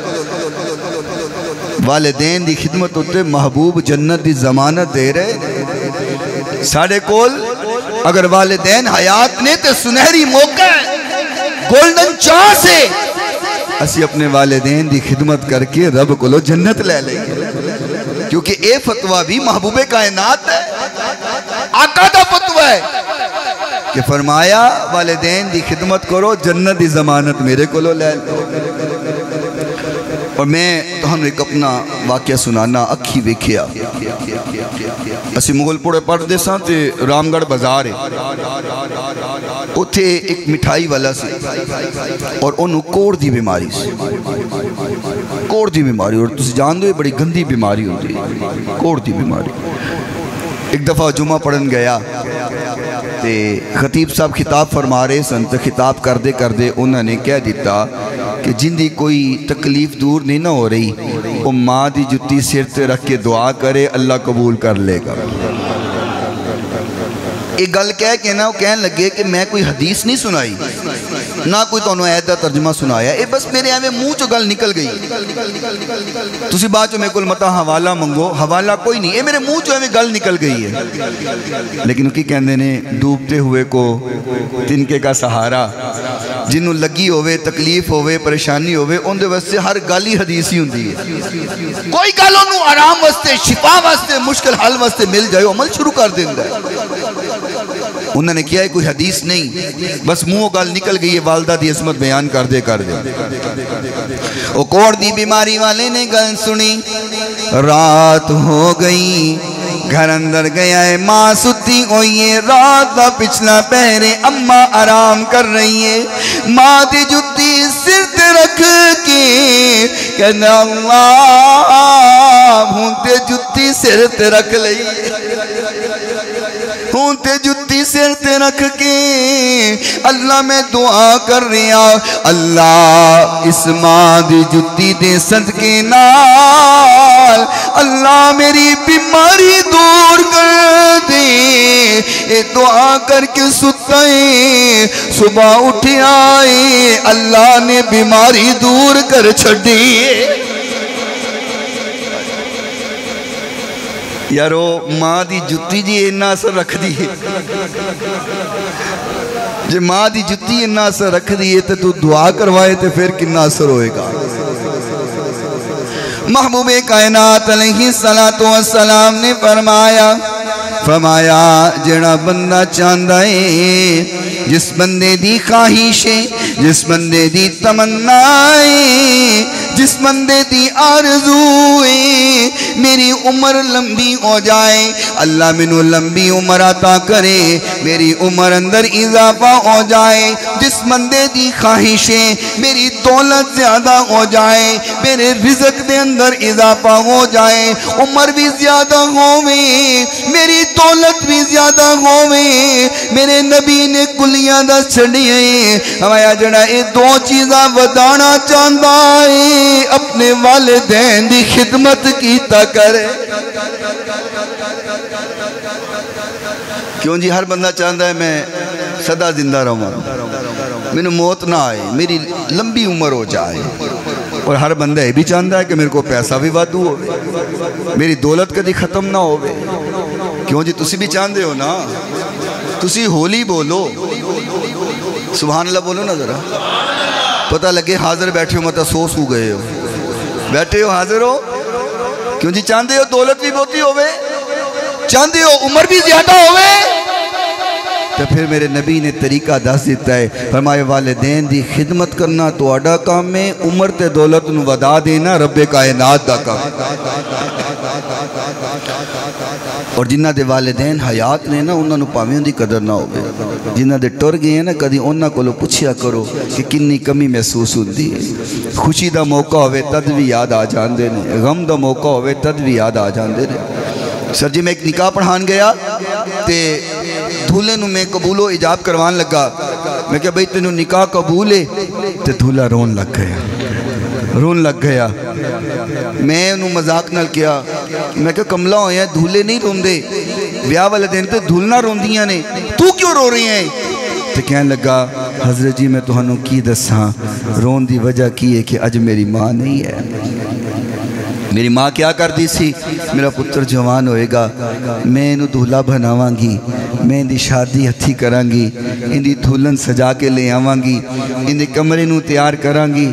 والدین دی خدمت ہوتے محبوب جنت دی ضمانت دے رہے۔ ساڑھے کول اگر والدین حیات نے تو سنہری موقع ہے، گولڈن چانس ہے، اسی اپنے والدین دی خدمت کر کے رب کو لو جنت لے لیں گے، کیونکہ اے فتوہ بھی محبوب کائنات ہے، آقا دا فتوہ ہے کہ فرمایا والدین دی خدمت کرو، جنت دی ضمانت میرے کو لو لے لو۔ اور میں تو ہم ایک اپنا واقعہ سنانا اکھی ویکھیا، اسی مغل پوڑے پڑھ دے ساں تے رامگڑھ بازار ہے، اتھے ایک مٹھائی والا سی اور انہوں کوڑ دی بیماری سی، کوڑ دی بیماری، اور تسی جان دو یہ بڑی گندی بیماری ہوتی ہے کوڑ دی بیماری۔ ایک دفعہ جمعہ پڑھن گیا تے خطیب صاحب خطاب فرما رہے سن، تو خطاب کردے کردے انہوں نے کہہ دیتا کہ جن دی کوئی تکلیف دور نہیں نہ ہو رہی، وہ ماں دی جتی سر تے رکھ کے دعا کرے، اللہ قبول کر لے گا۔ ایک گل کہہ کے نا وہ کہنے لگے کہ میں کوئی حدیث نہیں سنائی، نہ کوئی تو انہوں ایدہ ترجمہ سنایا، اے بس میرے آئے منہ چو گل نکل گئی، تسی بات چو میں کل مطا حوالہ منگو، حوالہ کوئی نہیں، اے میرے منہ چو ہمیں گل نکل گئی ہے۔ لیکن کی کہندے نے ڈوبتے ہوئے کو تنکے کا سہارا، جنہوں لگی ہوئے، تکلیف ہوئے، پریشانی ہوئے، ان دے واسطے ہر گالی حدیثی ہوں دی ہے، کوئی گل انہوں آرام واسطے، شفا واسطے، مشکل حل واسطے مل جائے، عمل شروع کر دیں گے۔ انہوں نے کیا ہے کوئی حدیث نہیں، بس منہ گال نکل گئی ہے، والدہ دی عظمت بیان کر دے کر دے۔ وہ کوڑ دی بیماری والے نے گل سنی، رات ہو گئی، گھر اندر گیا ہے، ماں ستی ہوئی ہے، رات دا پچھلا پہرے، اماں آرام کر رہی ہے، ماں دی جتی سر تے رکھ کے کہنا اللہ ہونتے جتی سر تے رکھ لئی ہوں تے جتی سر تے رکھ کے اللہ میں دعا کر رہا اللہ اس ماں دی جتی دے صدقے نال اللہ میری بیماری دور کر دے اے دعا کر کے ستا ہے صبح اٹھے آئے اللہ نے بیماری دور کر چھڑی یارو ماں دی جتی جی اینا اثر رکھ دی جی ماں دی جتی اینا اثر رکھ دی تو دعا کروائے تو پھر کنا اثر ہوئے گا محبوب کائنات علیہ السلام نے فرمایا جڑا بندہ چاندہ ہے جس بندے دی خواہشیں جس بندے دی تمنائیں جس بندے دی آرزویں میری عمر لمبی ہو جائے اللہ منو لمبی عمر عطا کرے میری عمر اندر اضافہ ہو جائے جس بندے دی خواہشیں میری دولت زیادہ ہو جائے میرے رزق دے اندر اضافہ ہو جائے عمر بھی زیادہ ہوئے میری دولت بھی زیادہ ہوئے میرے نبی نے کلیاں دس چھڑیے ہمایا جڑا اے دو چیزاں ودانا چاندہ ہے اپنے والدین دی خدمت کیتا کرے کیوں جی ہر بندہ چاہتا ہے میں سدا زندہ رہوں میں موت نہ آئے میری لمبی عمر ہو جائے اور ہر بندہ یہ بھی چاہتا ہے کہ میرے کو پیسہ بھی وادو ہوئے میری دولت کدی ختم نہ ہوئے کیوں جی تسی بھی چاہتے ہو نا تسی ہولی بولو سبحان اللہ بولو نا ذرا پتہ لگے حاضر بیٹھے ہو مت افسوس ہو گئے ہو بیٹھے ہو حاضر ہو کیوں جی چاہتے ہو دولت بھی بہتی ہوئے چاہتے ہو عمر بھی زیادہ ہوئے تو پھر میرے نبی نے طریقہ دس دیتا ہے فرمائے والدین دی خدمت کرنا تو اڈا کام میں عمر تے دولت نو ودا دینا رب کائنات دا کام اور جنہ دے والدین حیات نے نا انہوں نے پاویوں دی قدر نہ ہوئے جنہ دے ٹر گئے ہیں نا کدی انہوں کو لو پوچھیا کرو کہ کنی کمی محسوس ہوتی ہے خوشی دا موقع ہوئے تد بھی یاد آ جان دے نے غم دا موقع ہوئے تد بھی یاد آ جان دے نے سر جی میں ایک نکاح پڑھان گیا تے دھولے نو میں قبول و اجاب کروان لگا میں کہا بھئی تینوں نکاح قبول ہے تے دھولا رون لگ گیا میں انہوں مذاق نال کیا میں کہا کملہ ہویا دھولے نہیں رون دے بیاہ والے دن تے دھولنا رون دیاں نے تو کیوں رو رہی ہیں تے کہنے لگا حضرت جی میں تو ہنوں کی دساں رون دی وجہ کی ہے کہ اج میری ماں نہیں ہے میری ماں کیا کر دی سی میرا پتر جوان ہوئے گا میں انہوں دھولا بناواں گی میں ان دی شادی ہتھی کران گی ان دی دھولن سجا کے لے آواں گی ان دی کمرے نو تیار کران گی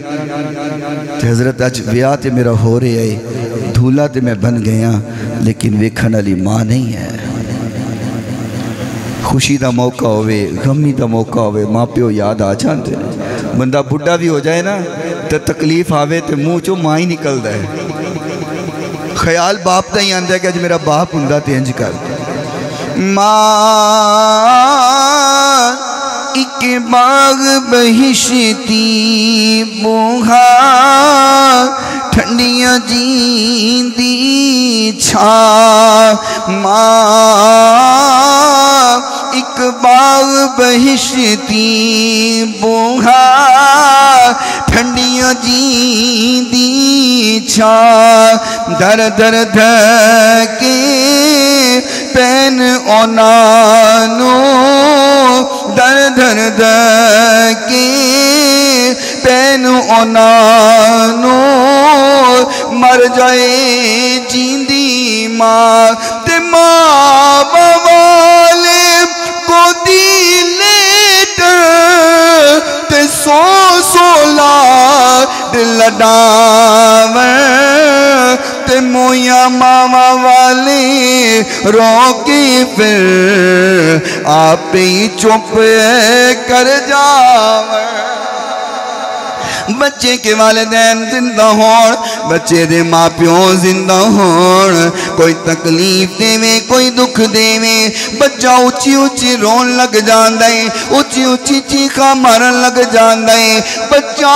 تے حضرت اج بیاہ تے میرا ہو رہے ہے دھولا تے میں بن گیا لیکن ویکھن علی ماں نہیں ہے خوشی دا موقع ہوئے غمی دا موقع ہوئے ماں پیو یاد آ جانتے بندہ بڑھا بھی ہو جائے نا تے تکلیف آوے تے منہ چو ماں ہی نکل دے خیال باپ دا ہی آندہ ہے کہ آج میرا باپ ہندہ تے انج کر ماں ایک باغ بہشتی بوہا ٹھنڈیاں جیندی چھا ماں ایک باغ بہشتی بوہا ٹھنڈیاں جیندی چھا در در دھکے پین اونانو در در دھکے پین اونانو مر جائے جیندی ماں تے ماں والے کو دیلیٹ تے سولا دل ڈاور تے مویا ماما والے روکی پھر آپ ہی چپ کر جاور بچے کے والدین زندہ ہون بچے دے ماں پیوں زندہ ہون کوئی تکلیف دے میں کوئی دکھ دے میں بچہ اچھی اچھی رون لگ جان دے اچھی اچھی چیخا مارن لگ جان دے بچہ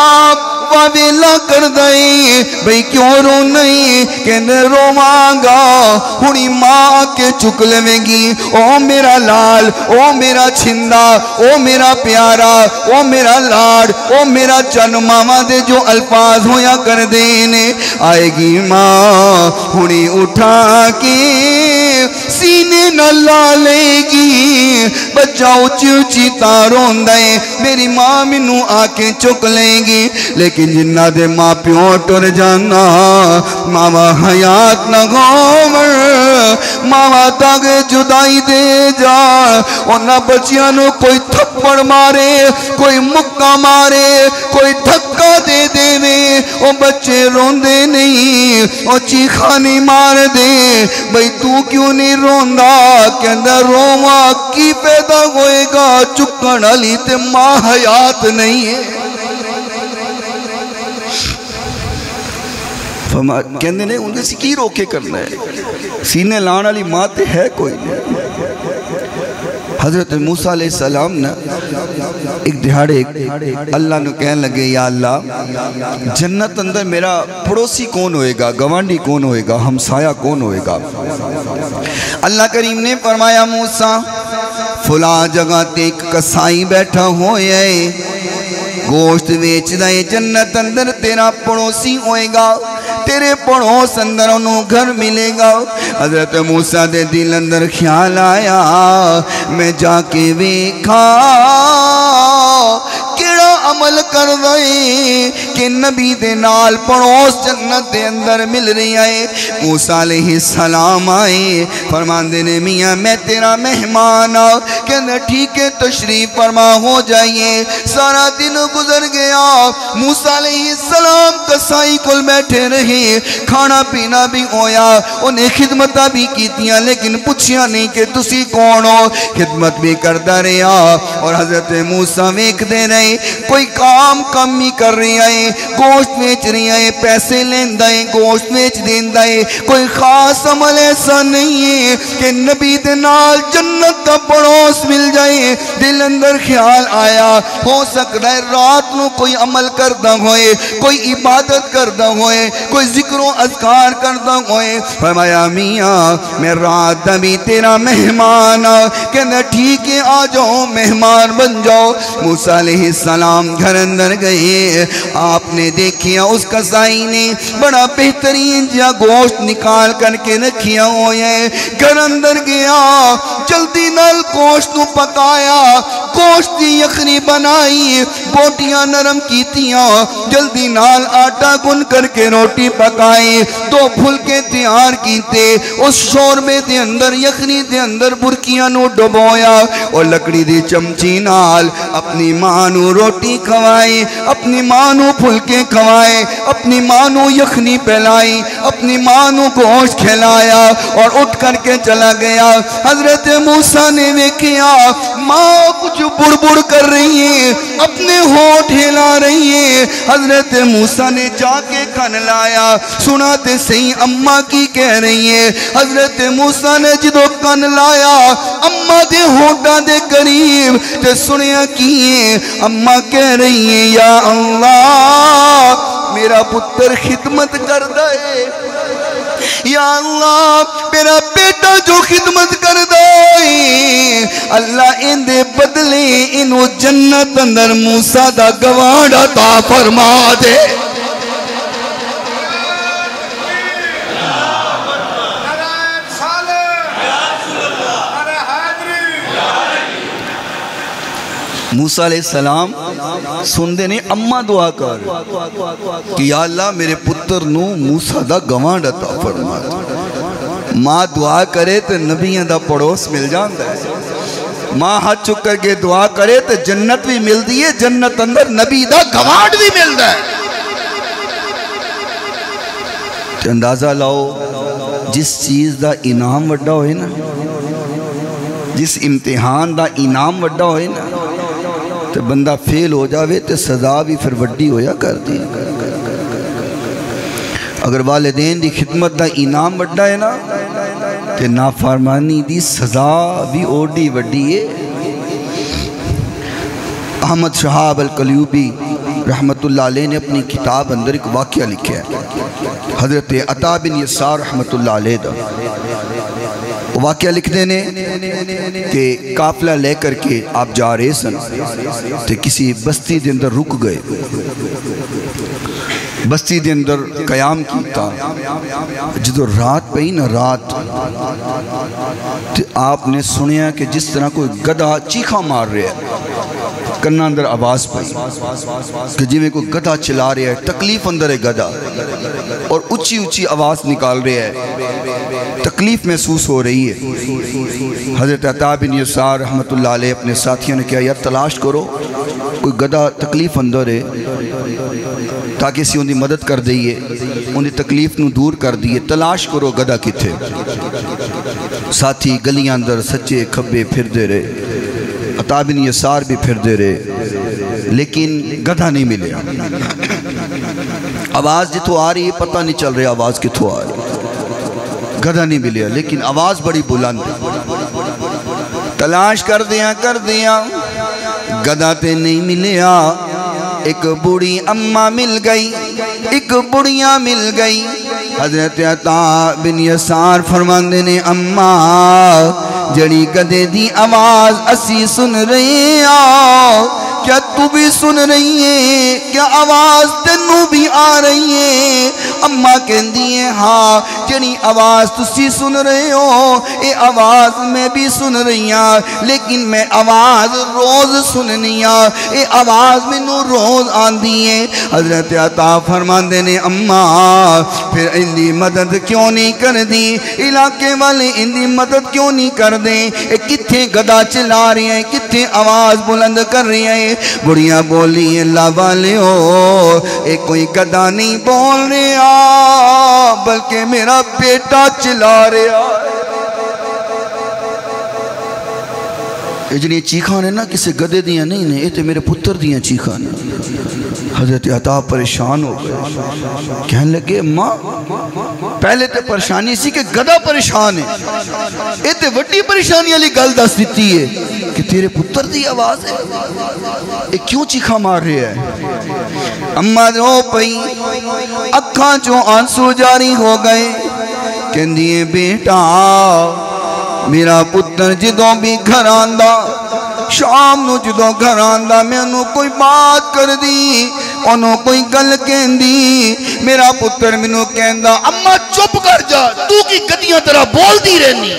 واویلا کر دے بھئی کیوں رونا ہے؟ کہنے روانگا ہونی ماں کے چک لیں گی، او میرا لال، او میرا چھندا، او میرا پیارا، او میرا لاڑ، او میرا چن ماما دے جو الفاظ ہویا کر دینے آئے گی ماں ہونی اٹھا کے سینے نہ لالے گی، بچہ اچھی اچھی تارون دائیں میری ماں منو آکے چک لیں گی۔ لیکن جنہ دے ماں پیوں ٹر جانا ماما حیات نہ گھومر، ماما تاگ جدائی دے جا، اور نہ بچیانوں کوئی تھپڑ مارے، کوئی مکہ مارے، کوئی دھکا دے دے میں وہ بچے روندے نہیں، اور چیخانی مار دے بھئی تو کیوں نہیں روندہ؟ کہ اندر روما کی پیدا ہوئے گا چکن علی تے ماں حیات نہیں ہے۔ کہندے نے ان سے کی روکے کرنا ہے، سینے لان علی ماں تے ہے کوئی نہیں۔ حضرت موسیٰ علیہ السلام نے ایک دہاڑے اللہ نے کہنے لگے یا اللہ جنت اندر میرا پڑوسی کون ہوئے گا، گوانڈی کون ہوئے گا، ہمسایہ کون ہوئے گا؟ اللہ کریم نے فرمایا موسیٰ فلاں جگہ تے ایک کسائی بیٹھا ہوئے گوشت ویچ دائے، جنت اندر تیرا پڑوسی ہوئے گا، تیرے پڑوس اندر انہوں گھر ملے گا۔ حضرت موسیٰ دے دل اندر خیال آیا میں جا کے ویکھا کیڑا عمل کر دائیں کہ نبی دے نال پڑوس جنت دے اندر مل رہی آئے۔ موسیٰ علیہ السلام آئے فرمان دینے میاں میں تیرا مہمان آؤ، کہنے ٹھیک ہے تشریف فرما ہو جائیے۔ سارا دن گزر گیا، موسیٰ علیہ السلام کسائی کل بیٹھے رہے، کھانا پینا بھی ہویا، انہیں خدمتہ بھی کیتیاں لیکن پوچھیا نہیں کہ تسی کون ہو، خدمت بھی کرتا رہا۔ اور حضرت موسیٰ ویکھ دے رہے کوئی کام کم ہی کر رہی آئے، گوشت بیچ رہی آئے، پیسے لین دائیں گوشت بیچ دین دائیں، کوئی خاص عمل ایسا نہیں ہے کہ نبی دے نال جنت کا پڑوس مل جائے۔ دل اندر خیال آیا ہو سکتا ہے رات نو کوئی عمل کردہ ہوئے، کوئی عبادت کردہ ہوئے، کوئی ذکر و اذکار کردہ ہوئے۔ فرمایا میاں میں رات بھی تیرا مہمان کہنا ٹھیک ہے آ جاؤ مہمان بن جاؤ۔ موسیٰ علیہ السلام گھر اندر گئے، آپ نے دیکھیا اس کسائی نے بڑا بہترین جا گوشت نکال کر کے رکھیا ہوئے، گھر اندر گیا جلدی نال گوشت نو پکایا، گوشت دی یخنی بنائی، بوٹیاں نرم کیتیاں، جلدی نال آٹا گن کر کے روٹی پکائی، دو پھلکے تیار کیتے، اس شوربے دے اندر یخنی دے اندر برکیاں نو ڈبویا، اور لکڑی دی چمچی نال اپنی ماں نو روٹی کھوائی، اپنی ماں نو پھلکے کھوائے، اپنی ماں نو یخنی پہلائی، اپنی ماں نو گوشت کھلایا اور اٹھ کر کے چلا گیا۔ حضرت موسیٰ نے دیکھیا ماں کچھ بڑبڑ کر رہی ہے، اپنے ہونٹ ہلا رہی ہے۔ حضرت موسیٰ نے جا کے کن لایا، سناتے صحیح اماں کی کہہ رہی ہے۔ حضرت موسیٰ نے جدو کن لایا اماں دے ہونٹاں دے قریب تے سنیا کیے، اماں کہہ رہی ہے یا اللہ میرا پتر خدمت کر دائے، یا اللہ میرا بیٹا جو خدمت کر دائے، اللہ ان دے بدلے انہوں جنت اندر موسیٰ دا گوانڈ عطا فرما دے۔ موسیٰ علیہ السلام سن دے نہیں اممہ دعا کر کہ یا اللہ میرے پتر نو موسیٰ دا گوانڈ عطا فرما دے۔ ماں دعا کرے تو نبیوں دا پڑوس مل جاندہ ہے، ماں ہاتھ چک کر کے دعا کرے تو جنت بھی مل دی ہے، جنت اندر نبی دا گوانڈ بھی مل دا ہے۔ تو اندازہ لاؤ جس چیز دا انعام وڈا ہوئے نا، جس امتحان دا انعام وڈا ہوئے نا، تو بندہ فیل ہو جاوے تو سزا بھی پھر وڈی ہویا کر دی۔ اگر والدین دی خدمت دا انعام وڈا ہے نا تو نافرمانی دی سزا بھی اوڈی وڈی ہے۔ احمد شہاب القلیوبی رحمت اللہ علیہ نے اپنی کتاب اندر ایک واقعہ لکھا ہے، حضرت عطا بن یسار رحمت اللہ علیہ دا واقعہ لکھتے نے کہ قافلہ لے کر کے آپ جا رہے سن تے کسی بستی دے اندر رک گئے، بستی دے اندر قیام کیتا، جدو رات پئی نا رات تے آپ نے سنیا کہ جس طرح کوئی گدھا چیخا مار رہا ہے، کنہ اندر آواز پئی کہ جی میں کوئی گدھا چلا رہا ہے، تکلیف اندر ہے گدھا اور اچھی اچھی آواز نکال رہا ہے، تکلیف محسوس ہو رہی ہے۔ حضرت عطا بن یسار رحمت اللہ علیہ اپنے ساتھیوں نے کہا یار تلاش کرو کوئی گدھا تکلیف اندر ہے تاکہ اسی ان دی مدد کر دئیے، ان دی تکلیف نو دور کر دئیے، تلاش کرو گدھا کتھے۔ ساتھی گلیاں اندر سچے کھبے پھر دے رہے، عطا بن یسار بھی پھر دے رہے، لیکن گدھا نہیں ملے۔ آواز جتوں آ رہی ہے پتہ نہیں چل رہا آواز کتوں آ رہی، گدھا نہیں ملیا، لیکن آواز بڑی بلند ہے۔ تلاش کر دیا گدھا تے نہیں ملیا، ایک بوڑھی اماں مل گئی، ایک بڑیاں مل گئی۔ حضرت عطا بن یسار فرماندے نے اماں جڑی گدھے دی آواز اسی سن رہے ہیں، کیا تو بھی سن رہی ہے؟ کیا آواز تینوں بھی آ رہی ہے؟ اماں کہندی ہے ہاں جڑی آواز تسی سن رہے ہو اے آواز میں بھی سن رہی ہوں، لیکن میں آواز روز سننی ہوں، اے آواز میں نو روز آندھی ہے۔ حضرت عطا فرماندے نے اماں پھر اندی مدد کیوں نہیں کر دی، علاقے والے اندی مدد کیوں نہیں کر دیں؟ اے کتھے گدھا چلا رہی ہیں، کتھے آواز بلند کر رہی ہیں؟ بڑیاں بولی اللہ والے ہو اے کوئی گدھا نہیں بول رہا بلکہ میرا بیٹا چلا رہا۔ جنہیں چیخاں نے نا کسے گدھے دیاں نہیں نے، اے تے میرے پتر دیاں چیخاں نے۔ حضرت عطا پریشان ہو گئے، کہنے لگے ماں پہلے تے پریشانی سی کہ گدھا پریشان ہے، اے تے وڈی پریشانی علی گل دس دیتی ہے کہ تیرے پتر دی آواز ہے، اے کیوں چیخا مار رہے ہیں؟ اماں رو پئی، اکھاں جو آنسو جاری ہو گئے، کہندی ہے بیٹا میرا پتر جدوں بھی گھر آندا، شام نو جدوں گھر آندا میں انہوں کوئی بات کر دی، انہوں کوئی گل کہندی، میرا پتر منوں کہندا اماں چپ کر جا تو کی گدیاں طرح بول دی رہنی۔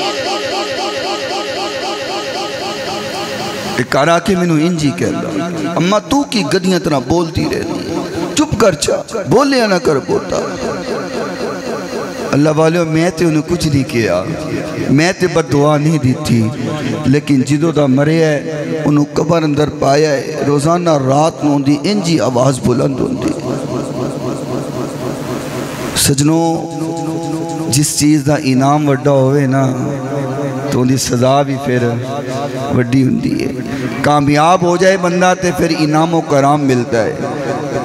ایک آرا کے منوں انجی کہندا اماں تو کی گدیاں طرح بول دی رہنی، چپ کر جا بولے نہ کر بوتا۔ اللہ والے میں تے انہوں کچھ نہیں کیا، میں تے بد دعا نہیں دی تھی، لیکن جدو دا مرے ہے انہوں قبر اندر پایا ہے، روزانہ رات نوں دی انجی آواز بلند ہوندی۔ سجنوں جس چیز دا انعام وڈا ہوئے نا تو ان دی سزا بھی پھر وڈی ہوندی ہے۔ کامیاب ہو جائے بندہ تے پھر انعام و کرام ملتا ہے،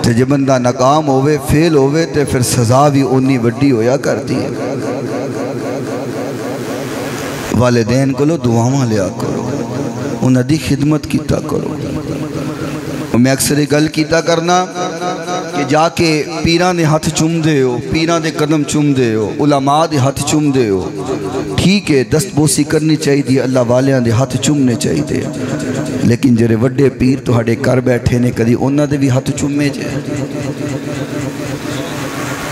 تے جب بندہ ناکام ہوئے فیل ہوئے تے پھر سزا بھی انی وڈی ہویا کرتی ہے۔ والدین کو لو دعاواں لیا کرو، انہاں دی خدمت کیتا کرو۔ میں اکثر گل کیتا کرنا کہ جا کے پیران دے ہاتھ چوم دے ہو، پیران دے قدم چوم دے ہو، علماء دے ہاتھ چوم دے ہو، ٹھیک ہے دست بوسی کرنی چاہیے، اللہ والیاں دے ہاتھ چومنے چاہیے، لیکن جڑے وڈے پیر تو ہڈے کر بیٹھے نے کدی انہاں دے بھی ہاتھ چومے جے،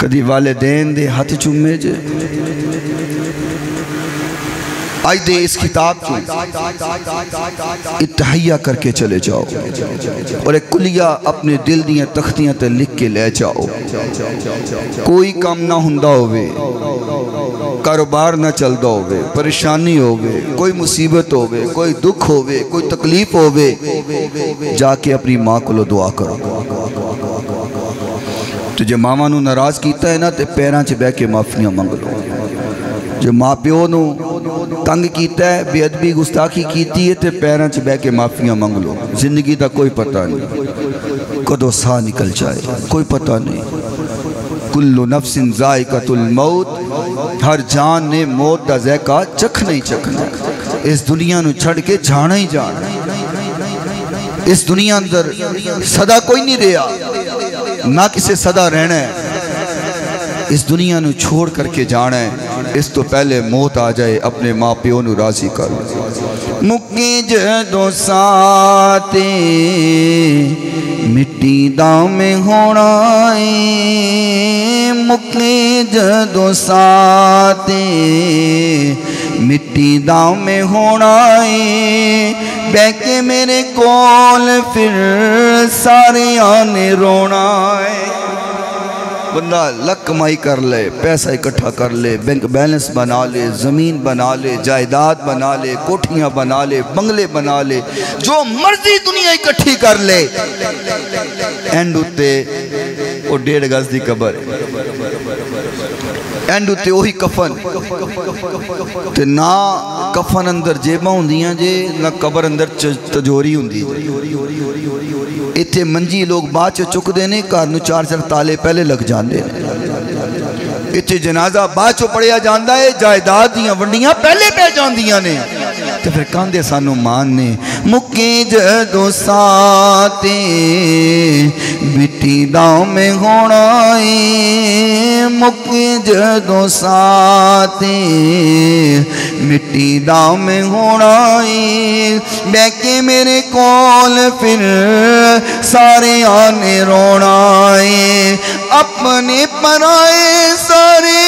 کدی والدین دے ہاتھ چومے جے۔ آج دے اس کتاب کو اتحیہ کر کے چلے جاؤ اور ایک کلیہ اپنے دل دیاں تختیاں تے لکھ کے لے جاؤ۔ کوئی کام نہ ہندہ ہوئے، کاروبار نہ چلدہ ہوئے، پریشانی ہوئے، کوئی مصیبت ہوئے، کوئی دکھ ہوئے، کوئی تکلیف ہوئے، جا کے اپنی ماں کو لو دعا کرو۔ تو جو ماما نو ناراض کیتا ہے نا تے پیران چ بہ کے معافیاں منگ لو۔ جو ماں پیو نو تنگ کیتا ہے، بے ادبی گستاخی کیتی ہے تے پیران چ بہ کے معافیاں منگ لو۔ زندگی دا کوئی پتہ نہیں کدو سا نکل جائے، کوئی پتہ نہیں۔ کل نفس ذائقۃ الموت، ہر جان نے موت دا ذائقہ چکھنا ہی چکھنا، اس دنیا نو چھڑ کے جانا ہی جانا۔ اس دنیا اندر صدا کوئی نہیں رہا، نہ کسے صدا رہنا ہے، اس دنیا نو چھوڑ کر کے جانا ہے، اس تو پہلے موت آ جائے اپنے ماں پیو نو راضی کر۔ مکی جدو ساتے مٹی دا میں ہونا ہے، مکی جدو ساتے مٹی دا میں ہونا ہے، بے کے میرے کول پھر سارے آنے رونا ہے۔ بندہ لک کمائی کر لے، پیسہ اکٹھا کر لے، بینک بیلنس بنا لے، زمین بنا لے، جائیداد بنا لے، کوٹھیاں بنا لے، بنگلے بنا لے، جو مرضی دنیا اکٹھی کر لے، اینڈ ہوتے وہ 1.5 گز دی قبر، اینڈ ہوتے وہی کفن، تے نہ کفن اندر جیباں ہوندیاں جے، نہ قبر اندر تجوری ہوندی جے۔ اتھے منجی لوگ بعد چک دینے، کارنو 4 تالے پہلے لگ جاندے، اتھے جنازہ بعد پڑیا جاندہ ہے، جائیداد دیاں ونڈیاں پہلے پہ جاندیاں نے، تو پھر کاندے سانو ماننے۔ مکی جدو ساتے مٹی داؤں میں ہونا ہے، مکی جدو ساتے مٹی داؤں میں ہونا ہے، بے کے میرے کول پھر سارے آنے رونا ہے، اپنے پرائے سارے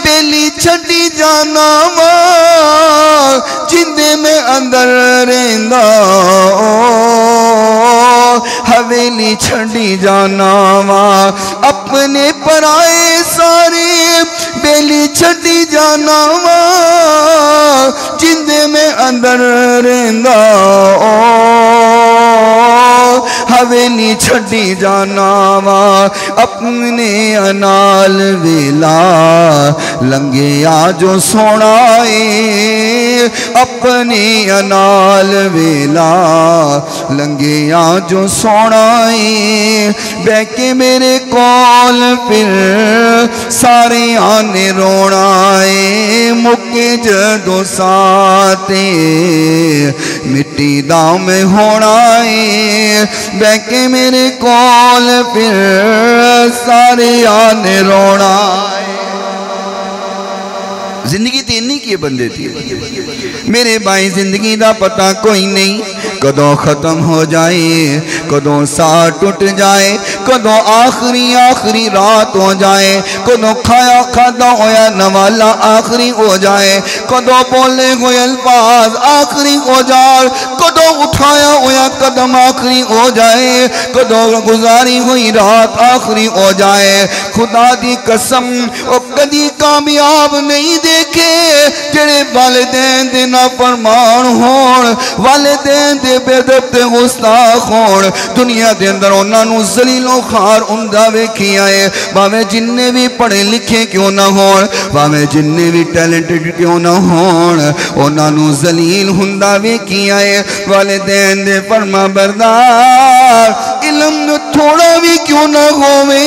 بیلی چھٹی جانا ماں، جندے میں اندر رہندا حویلی چھڑی جانا ماں، اپنے پرائے سارے بیلی چھٹی جانا ماں، جندے میں اندر رہندا حویلی چھڑی جانا ماں، اپنے انال ویلا لنگے آجو سوڑائے، اپنے انال ویلا لنگے آجو سوڑائے، بے کے میرے کول پھر سارے آنے روڑائے، مکے جدو ساتے مٹی داؤں میں ہوڑائے، بے کے میرے کول پھر سارے آنے روڑائے۔ زندگی تھی نہیں کیے بندے تھی، میرے بھائی زندگی دا پتہ کوئی نہیں، کدوں ختم ہو جائے، کدوں ساتھ ٹوٹ جائے، کدوں آخری رات ہو جائے، کدوں کھایا کھادا ہویا نوالا آخری ہو جائے، کدوں بولے ہوئے الفاظ آخری ہو جائے، کدوں اٹھایا ہویا قدم آخری ہو جائے، کدوں گزاری ہوئی رات آخری ہو جائے۔ خدا دی قسم او کدی کامیاب نہیں دیکھے جڑے والدین دے نافرمان ہون، والدین دے بے ادب تے گستاخ ہون، دنیا دے اندر انہاں نو ذلیل و خوار ہوندا ویکھیا ہے، بھاویں جننے بھی پڑھے لکھے کیوں نہ ہون، بھاویں جننے بھی ٹیلنٹڈ کیوں نہ ہون، انہاں نو ذلیل ہوندا ویکھیا ہے۔ والدین دے فرما بردار علم تھوڑا بھی کیوں نہ ہووے،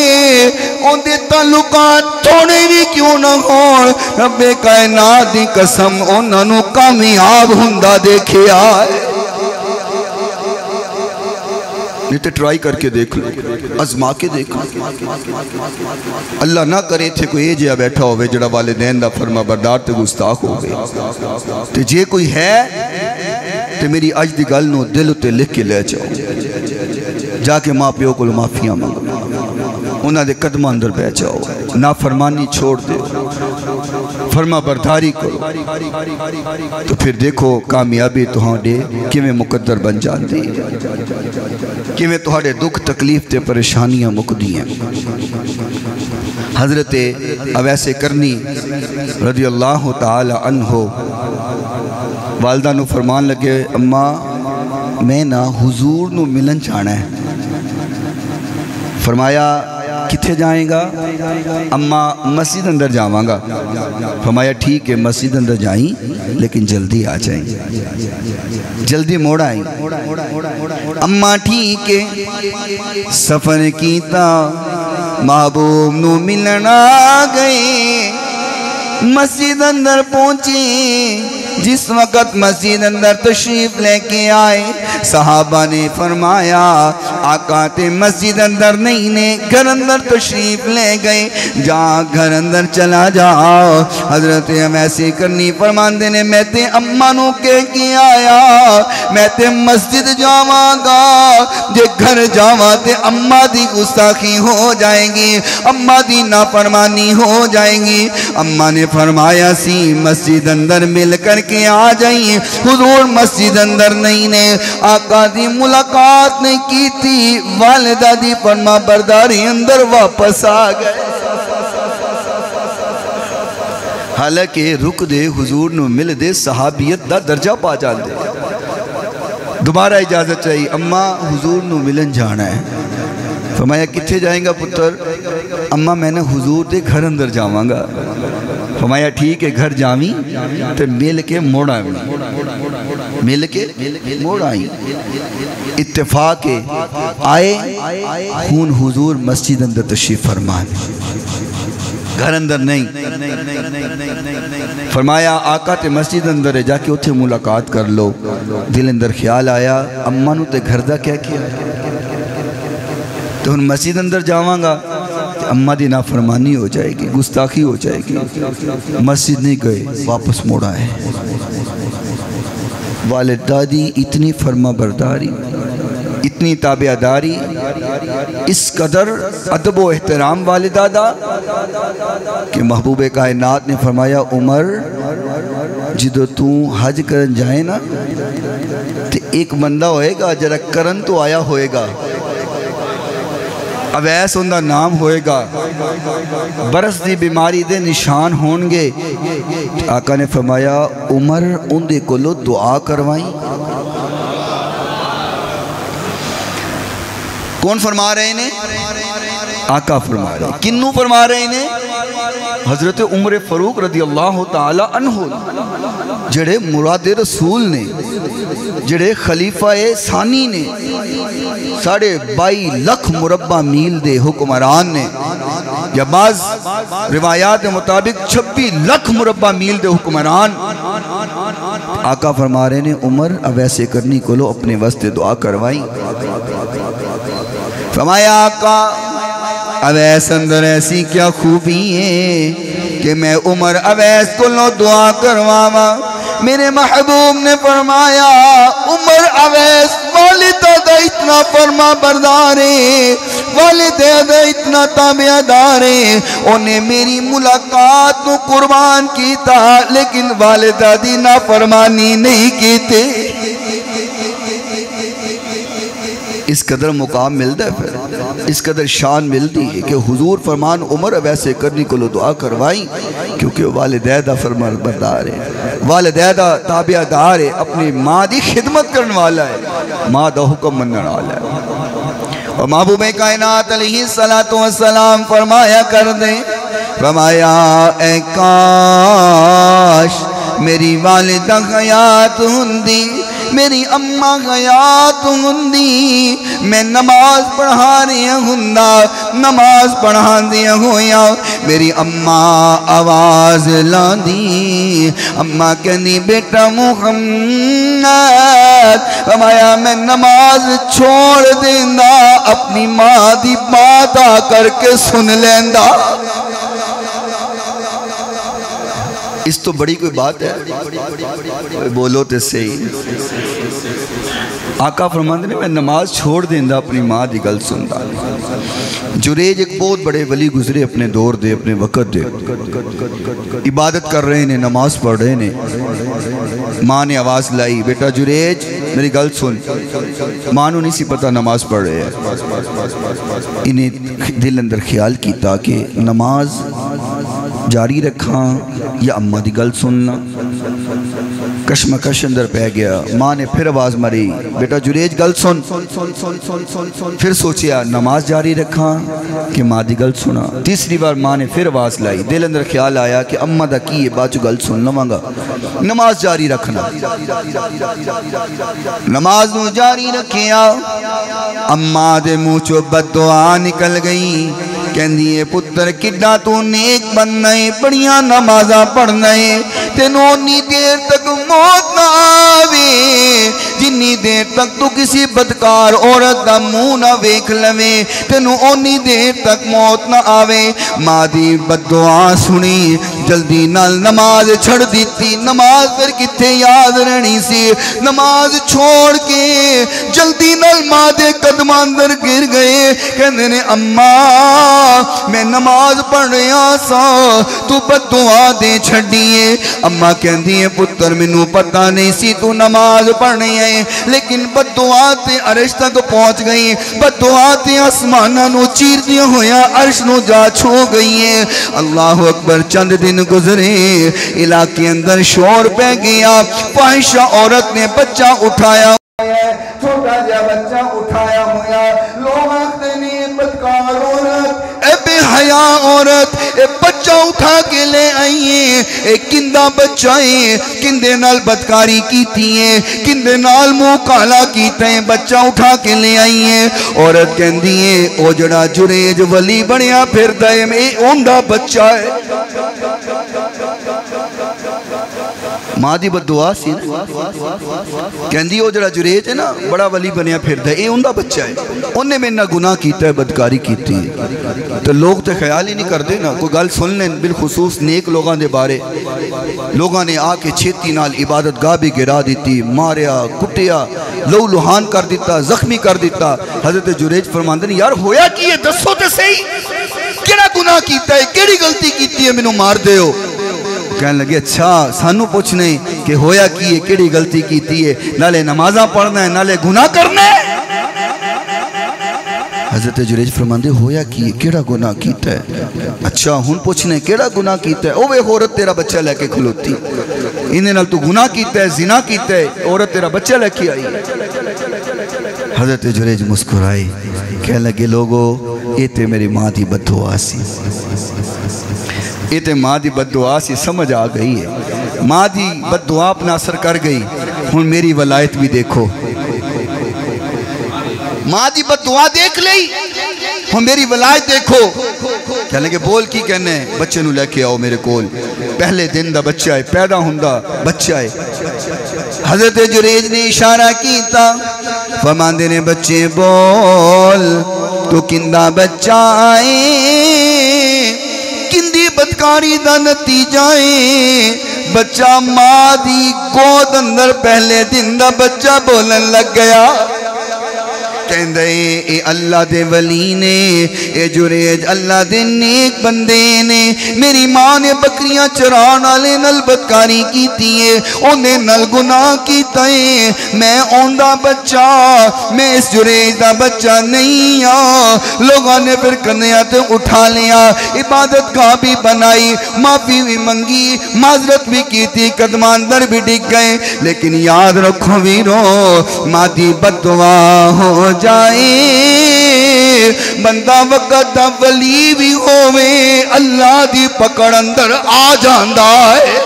ان دے تعلقات تھوڑے بھی کیوں نہ ہون، رب کائنات دی قسم انہاں نو کامیاب ہوندا دیکھیا ہے۔ نہیں تو ٹرائی کر کے دیکھ لو، ازما کے دیکھ لو، اللہ نہ کرے تھے کوئی اے جہاں بیٹھا ہوئے جڑا والدین دا فرما بردار تے گستاخ ہوئے، تے جے کوئی ہے تے میری اج دی گل نو دل تے لکھ کے لے جاؤ، جا کے ماں پیو کو معافیاں مانگو، انہاں دے قدم اندر بیٹھ جاؤ، نافرمانی چھوڑ دے، فرما برداری کرو، تو پھر دیکھو کامیابی تہاڈے کیویں مقدر بن جاندی، کیویں تہاڈے دکھ تکلیف تے پریشانیاں مکدیاں۔ حضرت اویس کرنی رضی اللہ تعالی عنہ والدہ نو فرمان لگے، اماں میں نا حضور نو ملن چاہنا ہے۔ فرمایا کتھے جائیں گا؟ اماں مسجد اندر جاواں گا۔ فرمایا ٹھیک ہے مسجد اندر جائیں لیکن جلدی آ جائیں، جلدی موڑ آئیں۔ اماں ٹھیک ہے سفر کیتا محبوب نو ملنا گئے، مسجد اندر پہنچی جس وقت مسجد اندر تشریف لے کے آئے صحابہ نے فرمایا آقا تے مسجد اندر نہیں نے گھر اندر تشریف لے گئے جہاں گھر اندر چلا جاؤ حضرت ایسے کرنی فرماندے نے میں تے اماں نو کہہ آیا میں تے مسجد جاواں گا جے گھر جاواں تے اماں دی گستاخی ہو جائے گی اماں دی نافرمانی ہو جائے گی اماں نے فرمایا سی مسجد اندر مل کر کے آ جائیں حضور مسجد اندر نہیں نے آقا دی ملاقات نہیں کی تھی والدہ دی فرما برداری اندر واپس آ گئے حالانکہ رک دے حضور نو مل دے صحابیت دا درجہ پا جان دے دوبارہ اجازت چاہیے اماں حضور نو ملن جانا ہے فرمایا کتھے جائیں گا پتر اماں میں نے حضور دے گھر اندر جاواں گا فرمایا ٹھیک ہے گھر جاویں تے مل کے موڑ آئیں مل کے موڑ آئیں اتفاق آئے خون حضور مسجد اندر تشریف فرمان گھر اندر نہیں فرمایا آقا تے مسجد اندر ہے جا کے اتھے ملاقات کر لو دل اندر خیال آیا اماں نو تے گھر دا کیا کیا تو ہن مسجد اندر جاواں گا اماں دی نافرمانی ہو جائے گی گستاخی ہو جائے گی مسجد نہیں گئے واپس موڑا ہے والدہ دی اتنی فرما برداری اتنی تابعداری اس قدر ادب و احترام والدہ دا کہ محبوب کائنات نے فرمایا عمر جدو تو حج کرن جائے نا تو ایک بندہ ہوئے گا جرا کرن تو آیا ہوئے گا اویس ان دا نام ہوئے گا برس دی بیماری دے نشان ہونگے آقا نے فرمایا عمر ان دے کلو دعا کروائیں کون فرما رہے ہیں آقا فرما رہے ہیں کنوں فرما رہے ہیں حضرت عمر فاروق رضی اللہ تعالی عنہ جڑے مراد رسول نے جڑے خلیفہ ثانی نے 22.5 لاکھ مربع میل دے حکمران نے یا بعض روایات مطابق 26 لاکھ مربع میل دے حکمران آقا فرما رہے ہیں عمر اب ایسے کرنی کو لو اپنے واسطے دعا کروائیں فرمایا آقا اویس اندر ایسی کیا خوبی ہے کہ میں عمر اویس کو لو دعا کرواما میرے محبوب نے فرمایا عمر اویس والدہ دا اتنا فرما بردارے والدہ دا اتنا تابعدارے انہیں میری ملاقات تو قربان کی تھا لیکن والدہ دی نافرمانی نہیں کی تھی اس قدر مقام ملتا ہے پھر اس قدر شان ملتی ہے کہ حضور فرمان عمر ویسے کرنی کو لو دعا کروائیں کیونکہ والدہ فرمان بردار ہے والدہ تابعدار ہے اپنی ماں دی خدمت کرنے والا ہے ماں دا حکم مننے والا ہے اور محبوب کائنات علیہ السلام فرمایا کر دیں فرمایا اے کاش میری والدہ حیات ہندی میری اماں حیات ہندی میں نماز پڑھا رہی ہندا نماز پڑھا دیا ہویا میری اماں آواز لاندی اماں کہنی بیٹا محمد فرمایا میں نماز چھوڑ دیندہ اپنی ماں دی بات آ کر کے سن لیندہ اس تو بڑی کوئی بات ہے بولو تے صحیح آقا فرماندے نے میں نماز چھوڑ دیندہ اپنی ماں دی گل سندا جریج ایک بہت بڑے ولی گزرے اپنے دور دے اپنے وقت دے عبادت کر رہے ہیں نماز پڑھ رہے ہیں ماں نے آواز لائی بیٹا جریج میری گل سن ماں نو نہیں سی پتہ نماز پڑھ رہے ہیں انہیں دل اندر خیال کیتا کہ نماز جاری رکھاں یا اماں دی گل سننا کشمکش اندر پہ گیا ماں نے پھر آواز ماری بیٹا جریج گل سن پھر سوچیا نماز جاری رکھاں کہ ماں دی گل سنا تیسری بار ماں نے پھر آواز لائی دل اندر خیال آیا کہ اماں دا کی یہ بات جو گل سن لواں گا نماز جاری رکھنا نماز نو جاری رکھیا اماں دے منہ چو بد دعا نکل گئی کہندی ہے پتر کڈا تو نیک بننا ہے بڑیاں نمازاں پڑھنا ہے تینوں انی دیر تک موت نہ آوے جنی دیر تک تو کسی بدکار عورت دا منہ نہ ویکھ لویں تینوں انی دیر تک موت نہ آوے ماں دی بددعا سنی جلدی نال نماز چھڑ دیتی نماز پھر کتھے یاد رہنی سی نماز چھوڑ کے جلدی نال ماں دے قدم اندر گر گئے کہندے نے اماں میں نماز پڑھ رہا سا تو بددعا دے چھڑیے اماں کہندی ہے پتر مینوں پتہ نہیں سی تو نماز پڑھنی ہے لیکن بددعا تے عرش تک پہنچ گئی بددعا تے آسماناں نو چیر دیا ہویا عرش نو جا چھو گئی ہے اللہ اکبر چند دن گزرے علاقے اندر شور پہ گیا فاحشہ عورت نے بچہ اٹھایا چھوٹا جا بچہ اٹھایا ہویا لوگ آختے نے بدکار عورت اے بے حیا عورت اے بچہ اٹھا کے لے آئیے اے کندہ بچہ ہے کندے نال بدکاری کیتی ہے کندے نال منہ کالا کیتا ہے بچہ اٹھا کے لے آئیے عورت کہندی ہے او جڑا جریج ولی بنیا پھر دائم اے اونڈا بچہ ہے ماں دی بددعا سی کہندی او جڑا جریج ہے نا بڑا ولی بنیا پھر دے اے اوندا بچہ ہے انہیں میں نہ گناہ کیتا ہے بدکاری کیتی ہے تو لوگ تے خیال ہی نہیں کر دے نا کوئی گل سن لیں بالخصوص نیک لوگاں دے بارے لوگاں نے آ کے چھیتی نال عبادت گاہ بھی گرا دیتی ماریا کٹیا لو لوہان کر دیتا زخمی کر دیتا حضرت جریج فرماندے نے یار ہویا کی ہے دسو تے صحیح کیڑا گناہ کیتا ہے کیڑی غلطی کیتی ہے مینوں مار دیو کہنے لگے اچھا سانو پوچھنے کہ ہویا کی ہے کیڑی غلطی کیتی ہے نالے نمازاں پڑھنا ہے نالے گناہ کرنا ہے حضرت جریج فرماندے ہویا کی ہے کیڑا گناہ کیتا ہے اچھا ہن پوچھنے کیڑا گناہ کیتا ہے اوے عورت تیرا بچہ لے کے کھلوتی انہیں نال تو گناہ کیتا ہے زنا کیتا ہے عورت تیرا بچہ لے کے آئی حضرت جریج مسکرائی کہنے لگے لوگو یہ تے میری ماں دی بددعا سی یہ تے ماں دی بددعا سی سمجھ آ گئی ہے ماں دی بددعا اپنا اثر کر گئی ہن میری ولایت بھی دیکھو ماں دی بددعا دیکھ لئی ہن میری ولایت دیکھو کہنے لگے بول کی کہنے بچے نو لے کے آؤ میرے کول پہلے دن دا بچہ ہے پیدا ہوندا بچہ ہے حضرت جریج نے اشارہ کیتا فرماندے نے بچے بول تو کندہ بچہ آئے کندی بدکاری دا نتیجہ ہے بچہ ماں دی گود اندر پہلے دن دا بچہ بولن لگ گیا کہندے اے اللہ دے ولی نے اے جریج اللہ دے نیک بندے نے میری ماں نے بکریاں چران والے نل بدکاری کیتی ہے انہیں نل گناہ کیتا ہے میں اوندا بچہ میں اس جریج دا بچہ نہیں لوگوں نے پھر کنیات اٹھا لیا عبادت گاہ بھی بنائی معافی بھی منگی معذرت بھی کیتی قدمان در بھی ڈگ گئے لیکن یاد رکھو ویرو ماں دی بددعا ہو جائے بندہ وقت دا ولی بھی ہوئے اللہ دی پکڑ اندر آ جاندہ ہے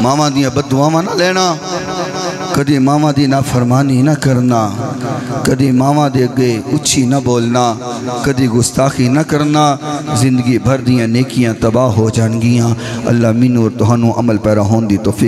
ماما دیا بددعاواں نہ لینا کدی ماما دی نافرمانی نہ کرنا کدی ماما دے گئے اچھی نہ بولنا کدی گستاخی نہ کرنا زندگی بھر دیاں نیکیاں تباہ ہو جانگیاں اللہ منو اور تہانو عمل پیرا ہون دی توفیق